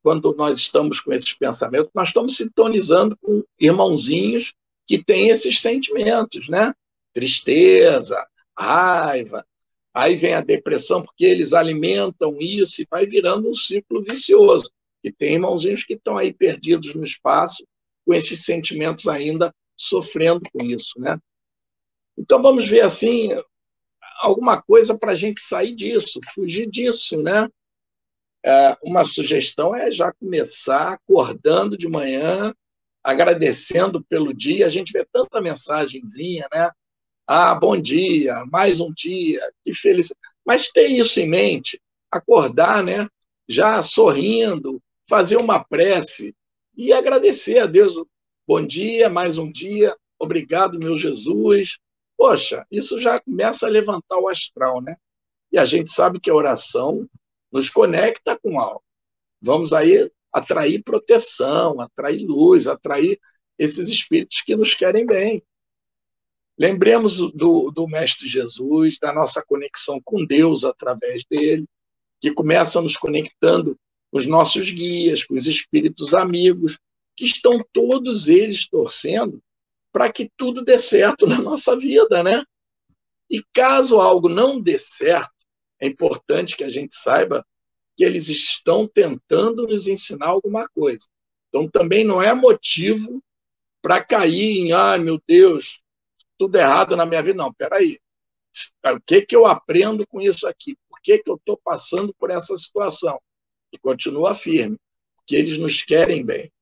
quando nós estamos com esses pensamentos, nós estamos sintonizando com irmãozinhos que têm esses sentimentos, né? Tristeza, raiva. Aí vem a depressão, porque eles alimentam isso e vai virando um ciclo vicioso. E tem irmãozinhos que estão aí perdidos no espaço, com esses sentimentos ainda sofrendo com isso, né? Então vamos ver assim alguma coisa para a gente sair disso, fugir disso, né? Uma sugestão é já começar acordando de manhã, agradecendo pelo dia. A gente vê tanta mensagenzinha, né? Bom dia, mais um dia, que feliz. Mas ter isso em mente, acordar, né? Já sorrindo, fazer uma prece e agradecer a Deus. Bom dia, mais um dia, obrigado, meu Jesus. Poxa, isso já começa a levantar o astral, né? E a gente sabe que a oração nos conecta com algo. Vamos aí atrair proteção, atrair luz, atrair esses espíritos que nos querem bem. Lembremos do Mestre Jesus, da nossa conexão com Deus através dele, que começa nos conectando com os nossos guias, com os espíritos amigos, que estão todos eles torcendo para que tudo dê certo na nossa vida, né? E caso algo não dê certo, é importante que a gente saiba que eles estão tentando nos ensinar alguma coisa. Então, também não é motivo para cair em, ai, meu Deus, tudo errado na minha vida. Não, peraí. O que eu aprendo com isso aqui? Por que eu estou passando por essa situação? E continua firme, porque eles nos querem bem.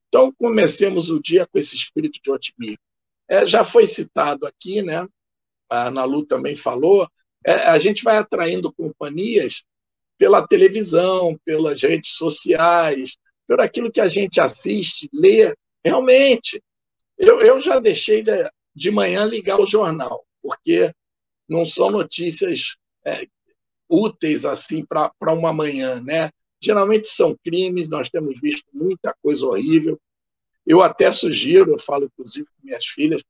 Então, comecemos o dia com esse espírito de otimismo. Já foi citado aqui, né? A Ana Lu também falou, a gente vai atraindo companhias pela televisão, pelas redes sociais, por aquilo que a gente assiste, lê. Realmente, eu já deixei de manhã ligar o jornal, porque não são notícias úteis assim para uma manhã, né? Geralmente são crimes, nós temos visto muita coisa horrível. Eu até sugiro, eu falo inclusive com minhas filhas,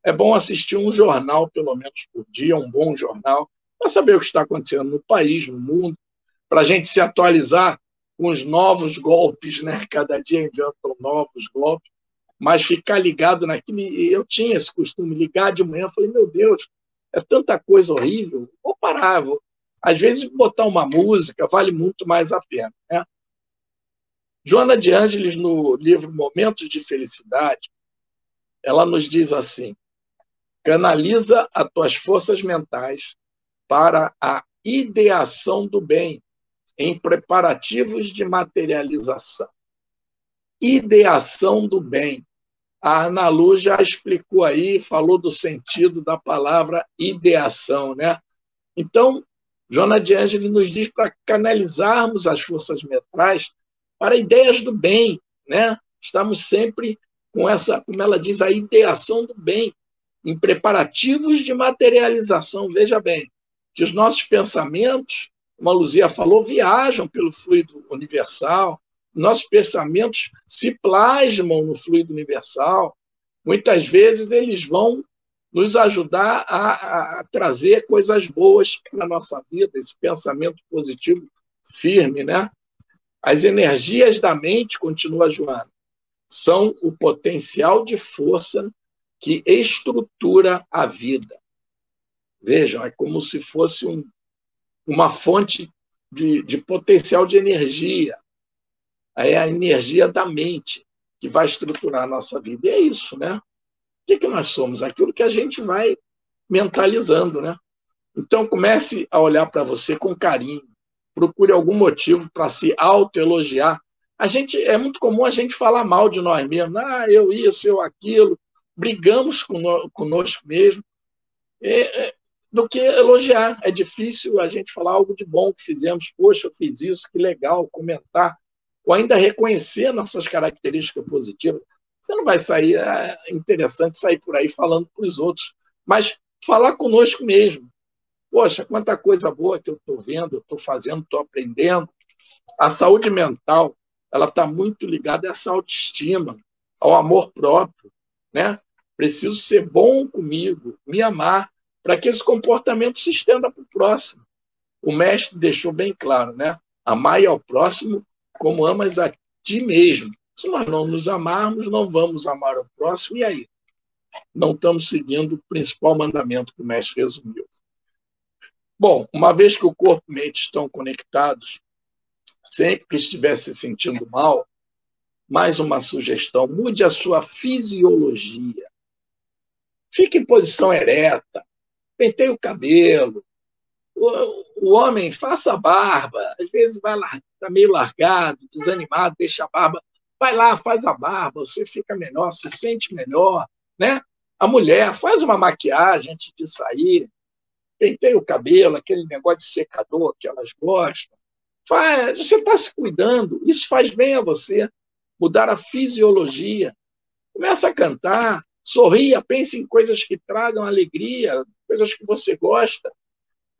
é bom assistir um jornal, pelo menos por dia, um bom jornal, para saber o que está acontecendo no país, no mundo, para a gente se atualizar com os novos golpes, né? Cada dia inventam novos golpes, mas ficar ligado naquilo. Eu tinha esse costume, ligar de manhã, falei, meu Deus, é tanta coisa horrível, vou parar, às vezes botar uma música vale muito mais a pena, né? Joana de Ângeles, no livro Momentos de Felicidade, ela nos diz assim, canaliza as tuas forças mentais para a ideação do bem em preparativos de materialização. Ideação do bem. A Ana Lu já explicou aí, falou do sentido da palavra ideação, né? Então, Joana de Ângeles nos diz para canalizarmos as forças mentais para ideias do bem, né? Estamos sempre com essa, como ela diz, a ideação do bem, em preparativos de materialização. Veja bem, que os nossos pensamentos, como a Luzia falou, viajam pelo fluido universal, nossos pensamentos se plasmam no fluido universal. Muitas vezes eles vão nos ajudar a trazer coisas boas para a nossa vida, esse pensamento positivo firme, né? As energias da mente, continua Joana, são o potencial de força que estrutura a vida. Vejam, é como se fosse uma fonte de potencial de energia. É a energia da mente que vai estruturar a nossa vida. E é isso, né? O que nós somos? Aquilo que a gente vai mentalizando, né? Então, comece a olhar para você com carinho. Procure algum motivo para se autoelogiar. É muito comum a gente falar mal de nós mesmos. Ah, eu isso, eu aquilo. Brigamos conosco mesmo. Do que elogiar. É difícil a gente falar algo de bom que fizemos. Poxa, eu fiz isso, que legal, comentar. Ou ainda reconhecer nossas características positivas. Você não vai sair, é interessante sair por aí falando para os outros, mas falar conosco mesmo. Poxa, quanta coisa boa que eu estou vendo, eu estou fazendo, estou aprendendo. A saúde mental, ela está muito ligada a essa autoestima, ao amor próprio, né? Preciso ser bom comigo, me amar, para que esse comportamento se estenda para o próximo. O mestre deixou bem claro, né? Amai ao próximo como amas a ti mesmo. Se nós não nos amarmos, não vamos amar o próximo, e aí? Não estamos seguindo o principal mandamento que o mestre resumiu. Bom, uma vez que o corpo e a mente estão conectados, sempre que estiver se sentindo mal, mais uma sugestão, mude a sua fisiologia. Fique em posição ereta, penteie o cabelo. O homem, faça a barba. Às vezes está meio largado, desanimado, deixa a barba. Vai lá, faz a barba, você fica melhor, se sente melhor, né? A mulher faz uma maquiagem antes de sair, penteia o cabelo, aquele negócio de secador que elas gostam. Você está se cuidando, isso faz bem a você. Mudar a fisiologia. Começa a cantar, sorria, pense em coisas que tragam alegria, coisas que você gosta.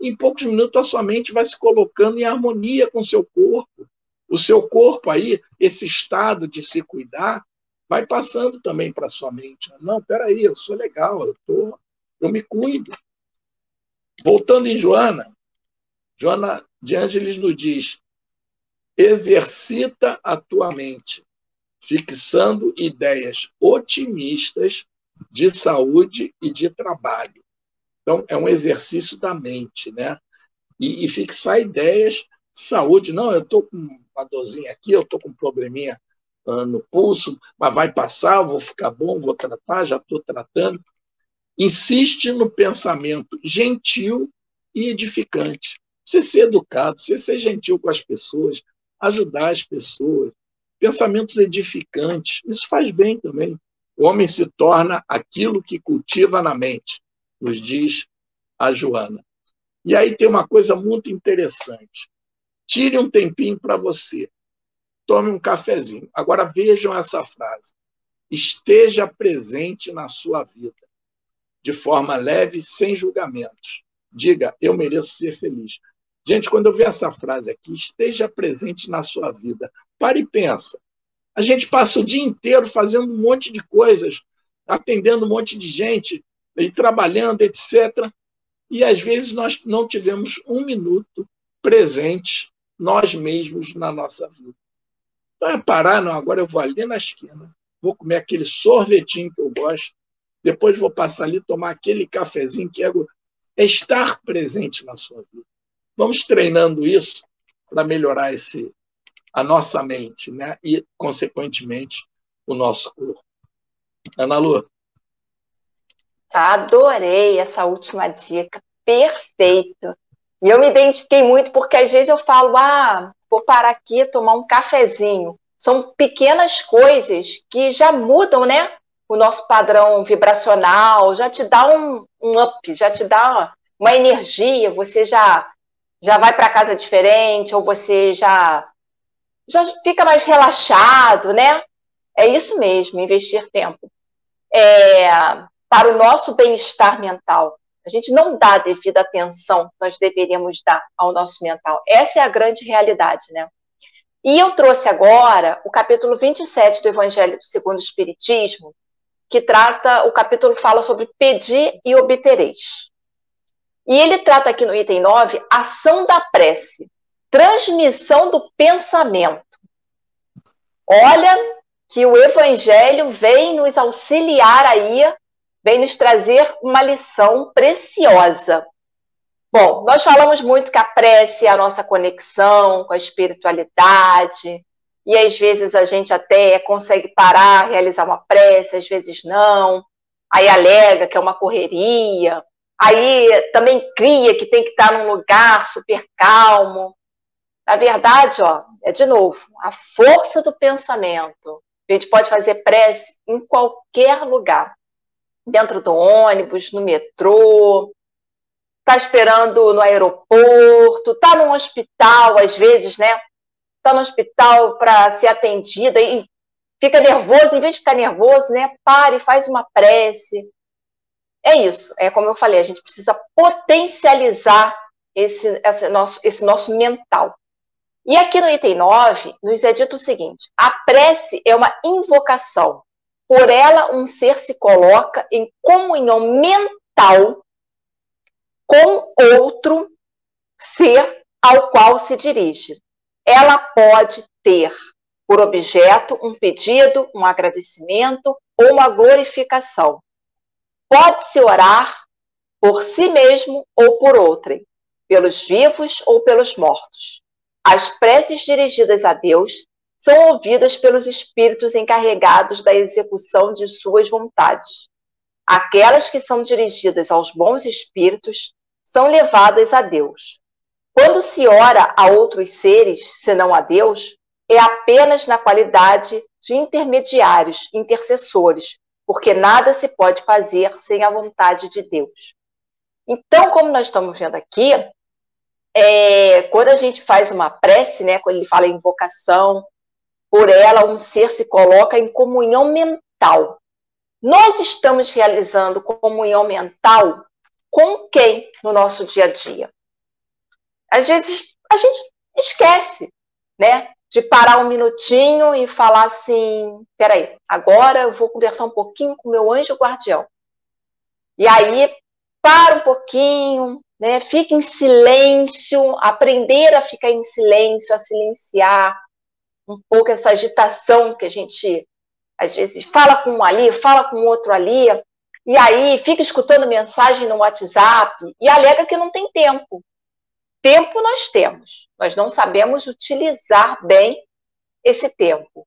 Em poucos minutos a sua mente vai se colocando em harmonia com o seu corpo. O seu corpo aí, esse estado de se cuidar, vai passando também para a sua mente. Não, peraí, eu sou legal, eu me cuido. Voltando em Joana De Ângelis nos diz: exercita a tua mente, fixando ideias otimistas de saúde e de trabalho. Então, é um exercício da mente, né? E fixar ideias de saúde. Não, eu estou com uma dorzinha aqui, eu estou com um probleminha no pulso, mas vai passar, eu vou ficar bom, vou tratar, já estou tratando. Insiste no pensamento gentil e edificante. Você ser educado, você ser gentil com as pessoas, ajudar as pessoas. Pensamentos edificantes, isso faz bem também. O homem se torna aquilo que cultiva na mente, nos diz a Joana. E aí tem uma coisa muito interessante. Tire um tempinho para você. Tome um cafezinho. Agora vejam essa frase. Esteja presente na sua vida, de forma leve, sem julgamentos. Diga, eu mereço ser feliz. Gente, quando eu ver essa frase aqui, esteja presente na sua vida. Para e pensa. A gente passa o dia inteiro fazendo um monte de coisas, atendendo um monte de gente, e trabalhando, etc. E, às vezes, nós não tivemos um minuto presente, nós mesmos, na nossa vida. Então, é parar, não, agora eu vou ali na esquina, vou comer aquele sorvetinho que eu gosto, depois vou passar ali tomar aquele cafezinho que é estar presente na sua vida. Vamos treinando isso para melhorar a nossa mente, né? E, consequentemente, o nosso corpo. Ana Lu. Adorei essa última dica, perfeito. E eu me identifiquei muito porque às vezes eu falo, vou parar aqui, tomar um cafezinho. São pequenas coisas que já mudam, né? O nosso padrão vibracional, já te dá um up, já te dá uma energia, você já vai para casa diferente, ou você já fica mais relaxado, né? É isso mesmo, investir tempo. Para o nosso bem-estar mental. A gente não dá a devida atenção que nós deveríamos dar ao nosso mental. Essa é a grande realidade, né? E eu trouxe agora o capítulo 27 do Evangelho segundo o Espiritismo, que o capítulo fala sobre pedir e obtereis. E ele trata aqui no item 9, ação da prece, transmissão do pensamento. Olha que o Evangelho vem nos auxiliar aí, vem nos trazer uma lição preciosa. Bom, nós falamos muito que a prece é a nossa conexão com a espiritualidade, e às vezes a gente até consegue parar, realizar uma prece, às vezes não, aí alega que é uma correria, aí também cria que tem que estar num lugar super calmo. Na verdade, é de novo, a força do pensamento. A gente pode fazer prece em qualquer lugar. Dentro do ônibus, no metrô, está esperando no aeroporto, está num hospital, às vezes, né? Está no hospital para ser atendida e fica nervoso, em vez de ficar nervoso, né? Para e faz uma prece. É isso, é como eu falei, a gente precisa potencializar esse nosso mental. E aqui no item 9, nos é dito o seguinte: a prece é uma invocação. Por ela, um ser se coloca em comunhão mental com outro ser ao qual se dirige. Ela pode ter por objeto um pedido, um agradecimento ou uma glorificação. Pode-se orar por si mesmo ou por outrem, pelos vivos ou pelos mortos. As preces dirigidas a Deus são ouvidas pelos espíritos encarregados da execução de suas vontades. Aquelas que são dirigidas aos bons espíritos são levadas a Deus. Quando se ora a outros seres, senão a Deus, é apenas na qualidade de intermediários, intercessores, porque nada se pode fazer sem a vontade de Deus. Então, como nós estamos vendo aqui, quando a gente faz uma prece, né, quando ele fala em invocação, por ela um ser se coloca em comunhão mental. Nós estamos realizando comunhão mental com quem no nosso dia a dia? Às vezes a gente esquece, né, de parar um minutinho e falar assim, peraí, agora eu vou conversar um pouquinho com o meu anjo guardião. E aí, para um pouquinho, né? Fica em silêncio, aprender a ficar em silêncio, a silenciar um pouco essa agitação que a gente, às vezes, fala com um ali, fala com outro ali, e aí fica escutando mensagem no WhatsApp e alega que não tem tempo. Tempo nós temos, nós não sabemos utilizar bem esse tempo.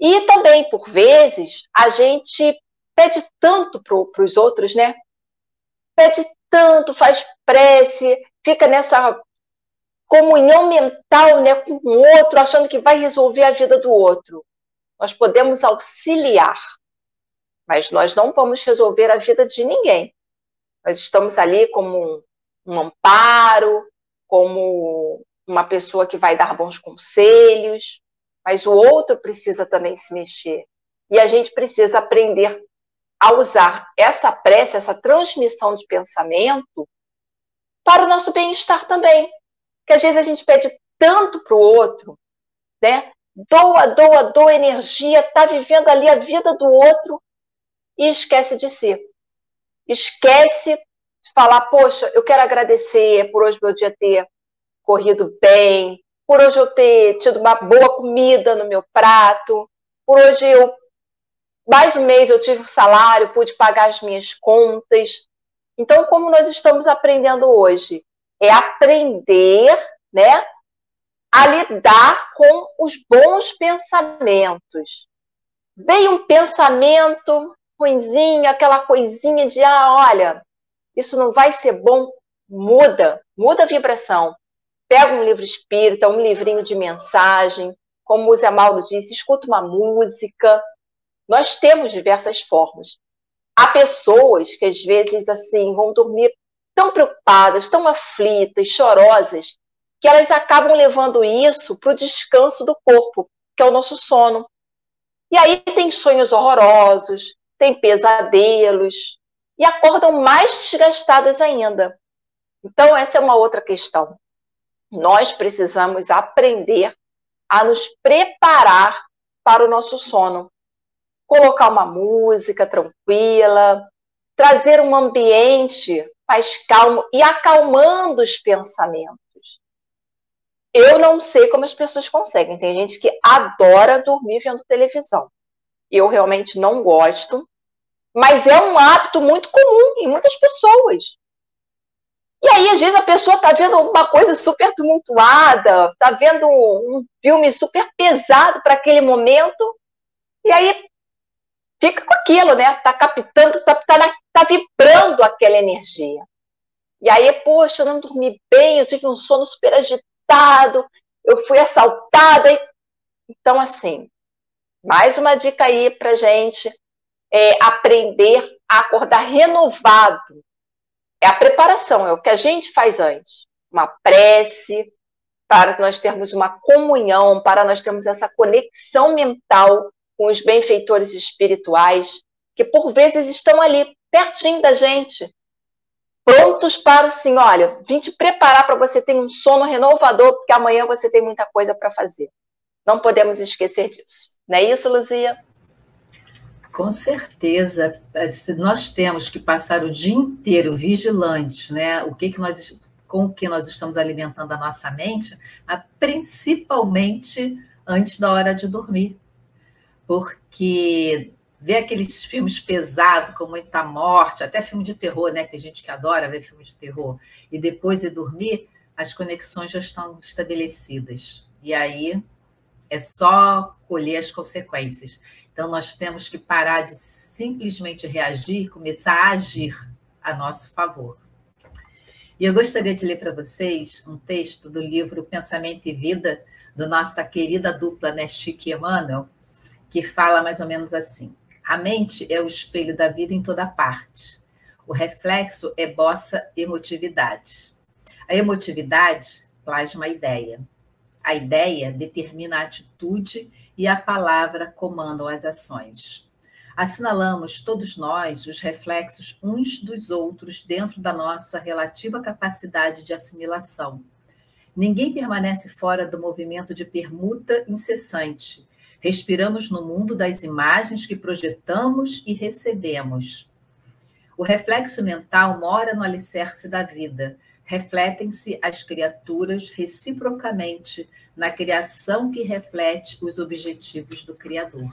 E também, por vezes, a gente pede tanto para os outros, né? Pede tanto, faz prece, fica nessa comunhão mental, né, com o outro, achando que vai resolver a vida do outro. Nós podemos auxiliar, mas nós não vamos resolver a vida de ninguém. Nós estamos ali como um amparo, como uma pessoa que vai dar bons conselhos, mas o outro precisa também se mexer. E a gente precisa aprender a usar essa prece, essa transmissão de pensamento para o nosso bem-estar também. Porque às vezes a gente pede tanto para o outro, né? Doa energia, está vivendo ali a vida do outro e esquece de si. Esquece de falar, poxa, eu quero agradecer por hoje meu dia ter corrido bem, por hoje eu ter tido uma boa comida no meu prato, por hoje mais um mês eu tive um salário, pude pagar as minhas contas. Então, como nós estamos aprendendo hoje? É aprender, né, a lidar com os bons pensamentos. Veio um pensamento ruinzinho, aquela coisinha de, olha, isso não vai ser bom, muda a vibração. Pega um livro espírita, um livrinho de mensagem, como o Zé Mauro disse, escuta uma música. Nós temos diversas formas. Há pessoas que às vezes assim vão dormir tão preocupadas, tão aflitas, chorosas, que elas acabam levando isso para o descanso do corpo, que é o nosso sono. E aí tem sonhos horrorosos, tem pesadelos, e acordam mais desgastadas ainda. Então, essa é uma outra questão. Nós precisamos aprender a nos preparar para o nosso sono. Colocar uma música tranquila, trazer um ambiente mais calmo e acalmando os pensamentos. Eu não sei como as pessoas conseguem. Tem gente que adora dormir vendo televisão. Eu realmente não gosto, mas é um hábito muito comum em muitas pessoas. E aí, às vezes, a pessoa está vendo uma coisa super tumultuada, está vendo um filme super pesado para aquele momento, e aí fica com aquilo, né? Está captando, está vibrando aquela energia. E aí, poxa, eu não dormi bem, eu tive um sono super agitado, eu fui assaltada. Então, assim, mais uma dica aí para a gente aprender a acordar renovado. É a preparação, é o que a gente faz antes. Uma prece, para nós termos uma comunhão, para nós termos essa conexão mental com os benfeitores espirituais, que por vezes estão ali, pertinho da gente, prontos para, assim, olha, vim te preparar para você ter um sono renovador, porque amanhã você tem muita coisa para fazer. Não podemos esquecer disso. Não é isso, Luzia? Com certeza. Nós temos que passar o dia inteiro vigilantes, né? Com o que nós estamos alimentando a nossa mente, mas principalmente antes da hora de dormir. Porque ver aqueles filmes pesados, com muita morte, até filme de terror, né? Tem gente que adora ver filme de terror, e depois de dormir, as conexões já estão estabelecidas. E aí é só colher as consequências. Então, nós temos que parar de simplesmente reagir e começar a agir a nosso favor. E eu gostaria de ler para vocês um texto do livro Pensamento e Vida, da nossa querida dupla, né, Chico e Emmanuel, que fala mais ou menos assim: a mente é o espelho da vida em toda parte. O reflexo esboça emotividade. A emotividade plasma a ideia. A ideia determina a atitude e a palavra comandam as ações. Assinalamos todos nós os reflexos uns dos outros dentro da nossa relativa capacidade de assimilação. Ninguém permanece fora do movimento de permuta incessante. Respiramos no mundo das imagens que projetamos e recebemos. O reflexo mental mora no alicerce da vida, refletem-se as criaturas reciprocamente na criação que reflete os objetivos do Criador.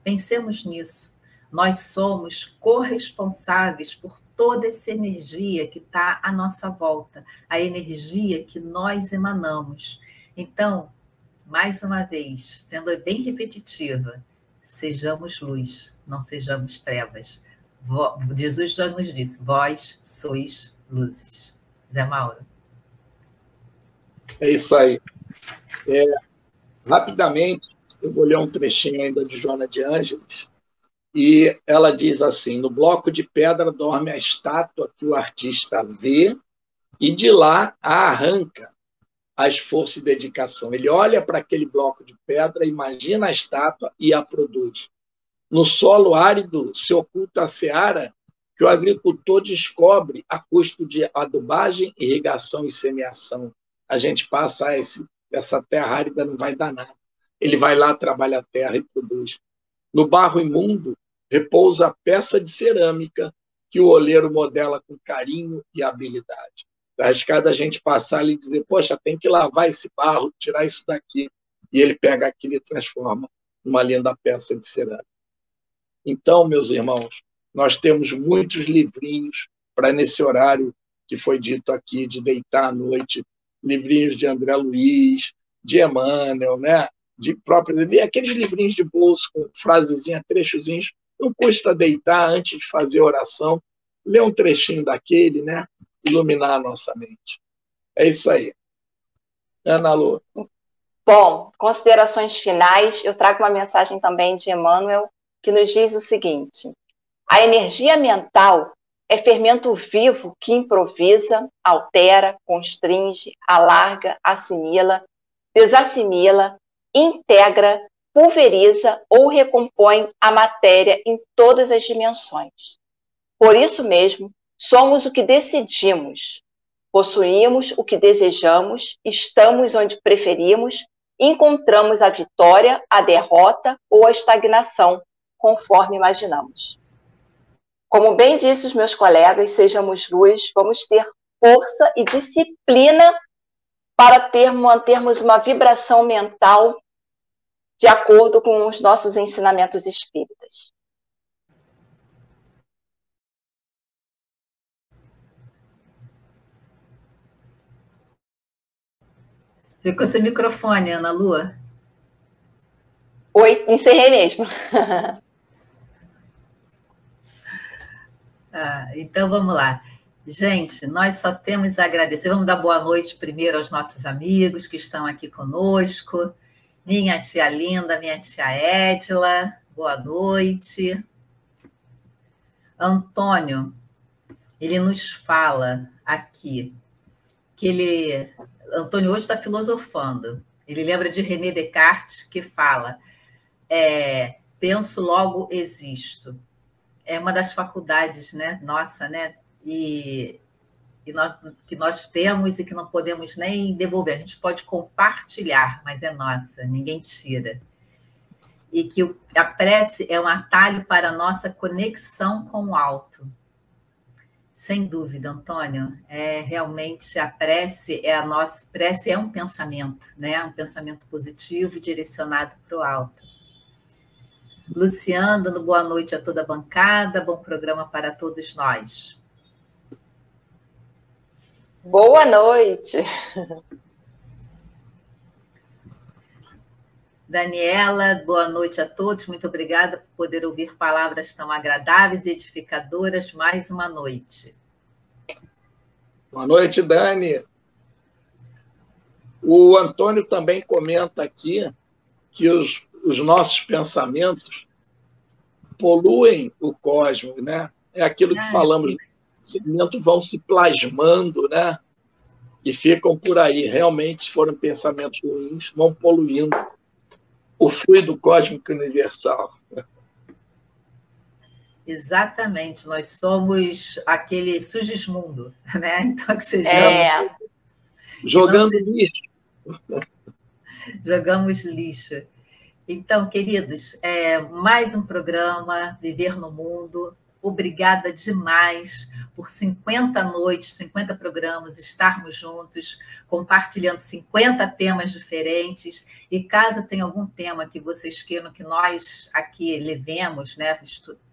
Pensemos nisso. Nós somos corresponsáveis por toda essa energia que está à nossa volta, a energia que nós emanamos. Então, mais uma vez, sendo bem repetitiva, sejamos luz, não sejamos trevas. Jesus já nos disse, vós sois luzes. Zé Mauro. É isso aí. Rapidamente, eu vou ler um trechinho ainda de Joana de Ângeles, e ela diz assim: no bloco de pedra dorme a estátua que o artista vê e de lá a arranca a esforço e dedicação. Ele olha para aquele bloco de pedra, imagina a estátua e a produz. No solo árido se oculta a seara que o agricultor descobre a custo de adubagem, irrigação e semeação. A gente passa essa terra árida, não vai dar nada. Ele vai lá, trabalha a terra e produz. No barro imundo repousa a peça de cerâmica que o oleiro modela com carinho e habilidade. Arriscado a gente passar ali e dizer, poxa, tem que lavar esse barro, tirar isso daqui. E ele pega aquilo e transforma numa linda peça de cerâmica. Então, meus irmãos, nós temos muitos livrinhos para nesse horário que foi dito aqui, de deitar à noite, livrinhos de André Luiz, de Emmanuel, né? De próprio, aqueles livrinhos de bolso com frasezinha, trechozinhos. Não custa deitar antes de fazer oração, ler um trechinho daquele, né? Iluminar a nossa mente. É isso aí. Ana Lu. Bom, considerações finais. Eu trago uma mensagem também de Emmanuel, que nos diz o seguinte: a energia mental é fermento vivo que improvisa, altera, constringe, alarga, assimila, desassimila, integra, pulveriza ou recompõe a matéria em todas as dimensões. Por isso mesmo, somos o que decidimos, possuímos o que desejamos, estamos onde preferimos, encontramos a vitória, a derrota ou a estagnação, conforme imaginamos. Como bem disse os meus colegas, sejamos luz, vamos ter força e disciplina para mantermos uma vibração mental de acordo com os nossos ensinamentos espíritas. Ficou sem microfone, Ana Lua. Oi, encerrei mesmo. Então, vamos lá. Gente, nós só temos a agradecer. Vamos dar boa noite primeiro aos nossos amigos que estão aqui conosco. Minha tia linda, minha tia Edila, boa noite. Antônio, ele nos fala aqui que Antônio hoje está filosofando. Ele lembra de René Descartes, que fala, penso, logo existo. É uma das faculdades, né, nossa, né? Que nós temos e que não podemos nem devolver. A gente pode compartilhar, mas é nossa, ninguém tira. E que a prece é um atalho para a nossa conexão com o alto. Sem dúvida, Antônio, realmente a prece é um pensamento, né? Um pensamento positivo direcionado para o alto. Luciano, dando boa noite a toda a bancada, bom programa para todos nós. Boa noite. Daniela, boa noite a todos, muito obrigada por poder ouvir palavras tão agradáveis e edificadoras mais uma noite. Boa noite, Dani. O Antônio também comenta aqui que os nossos pensamentos poluem o cosmos, né? É aquilo que falamos, os sentimentos vão se plasmando, né? E ficam por aí. Realmente, se forem pensamentos ruins, vão poluindo o fluido cósmico universal. Exatamente, nós somos aquele Sugismundo, né? Então, que sejamos... Jogando lixo. Jogamos lixo. Então, queridos, mais um programa, Viver no Mundo. obrigada demais por 50 noites, 50 programas, estarmos juntos, compartilhando 50 temas diferentes. E caso tenha algum tema que vocês queiram que nós aqui levemos, né,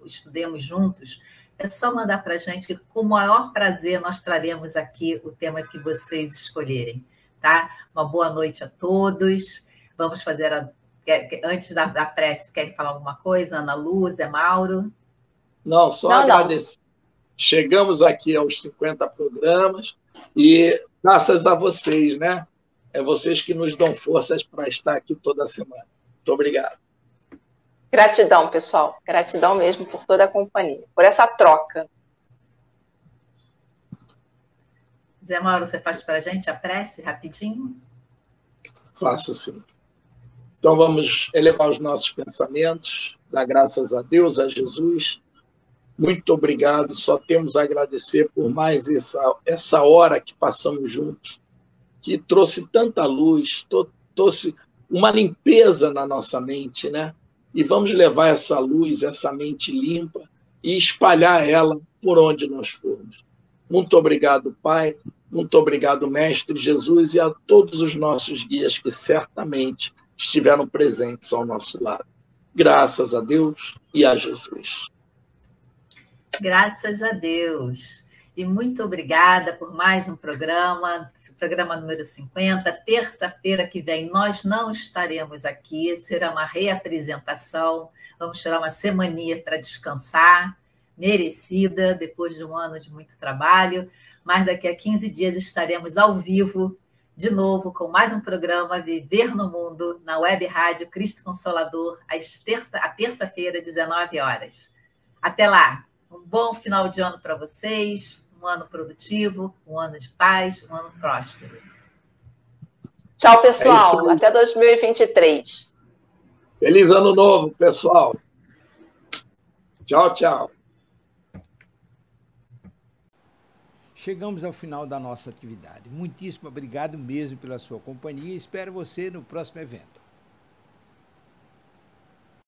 estudemos juntos, é só mandar para a gente, que com o maior prazer nós traremos aqui o tema que vocês escolherem. Tá? Uma boa noite a todos. Vamos fazer antes da prece, querem falar alguma coisa? Ana Lúcia, Mauro? Não, só agradecer. Chegamos aqui aos 50 programas e graças a vocês, né? É vocês que nos dão forças para estar aqui toda semana. Muito obrigado. Gratidão, pessoal. Gratidão mesmo por toda a companhia, por essa troca. Zé Mauro, você faz para a gente a prece rapidinho? Faço sim. Então vamos elevar os nossos pensamentos, dar graças a Deus, a Jesus. Muito obrigado, só temos a agradecer por mais essa hora que passamos juntos, que trouxe tanta luz, trouxe uma limpeza na nossa mente, né? E vamos levar essa luz, essa mente limpa e espalhar ela por onde nós formos. Muito obrigado, Pai. Muito obrigado, Mestre Jesus, e a todos os nossos guias que certamente estiveram presentes ao nosso lado. Graças a Deus e a Jesus. Graças a Deus. E muito obrigada por mais um programa número 50. Terça-feira que vem nós não estaremos aqui, será uma reapresentação. Vamos tirar uma semaninha para descansar, merecida, depois de um ano de muito trabalho. Mas daqui a 15 dias estaremos ao vivo, de novo, com mais um programa Viver no Mundo, na Web Rádio Cristo Consolador, à terça-feira, 19 horas. Até lá! Um bom final de ano para vocês, um ano produtivo, um ano de paz, um ano próspero. Tchau, pessoal. Até 2023. Feliz ano novo, pessoal. Tchau, tchau. Chegamos ao final da nossa atividade. Muitíssimo obrigado mesmo pela sua companhia e espero você no próximo evento.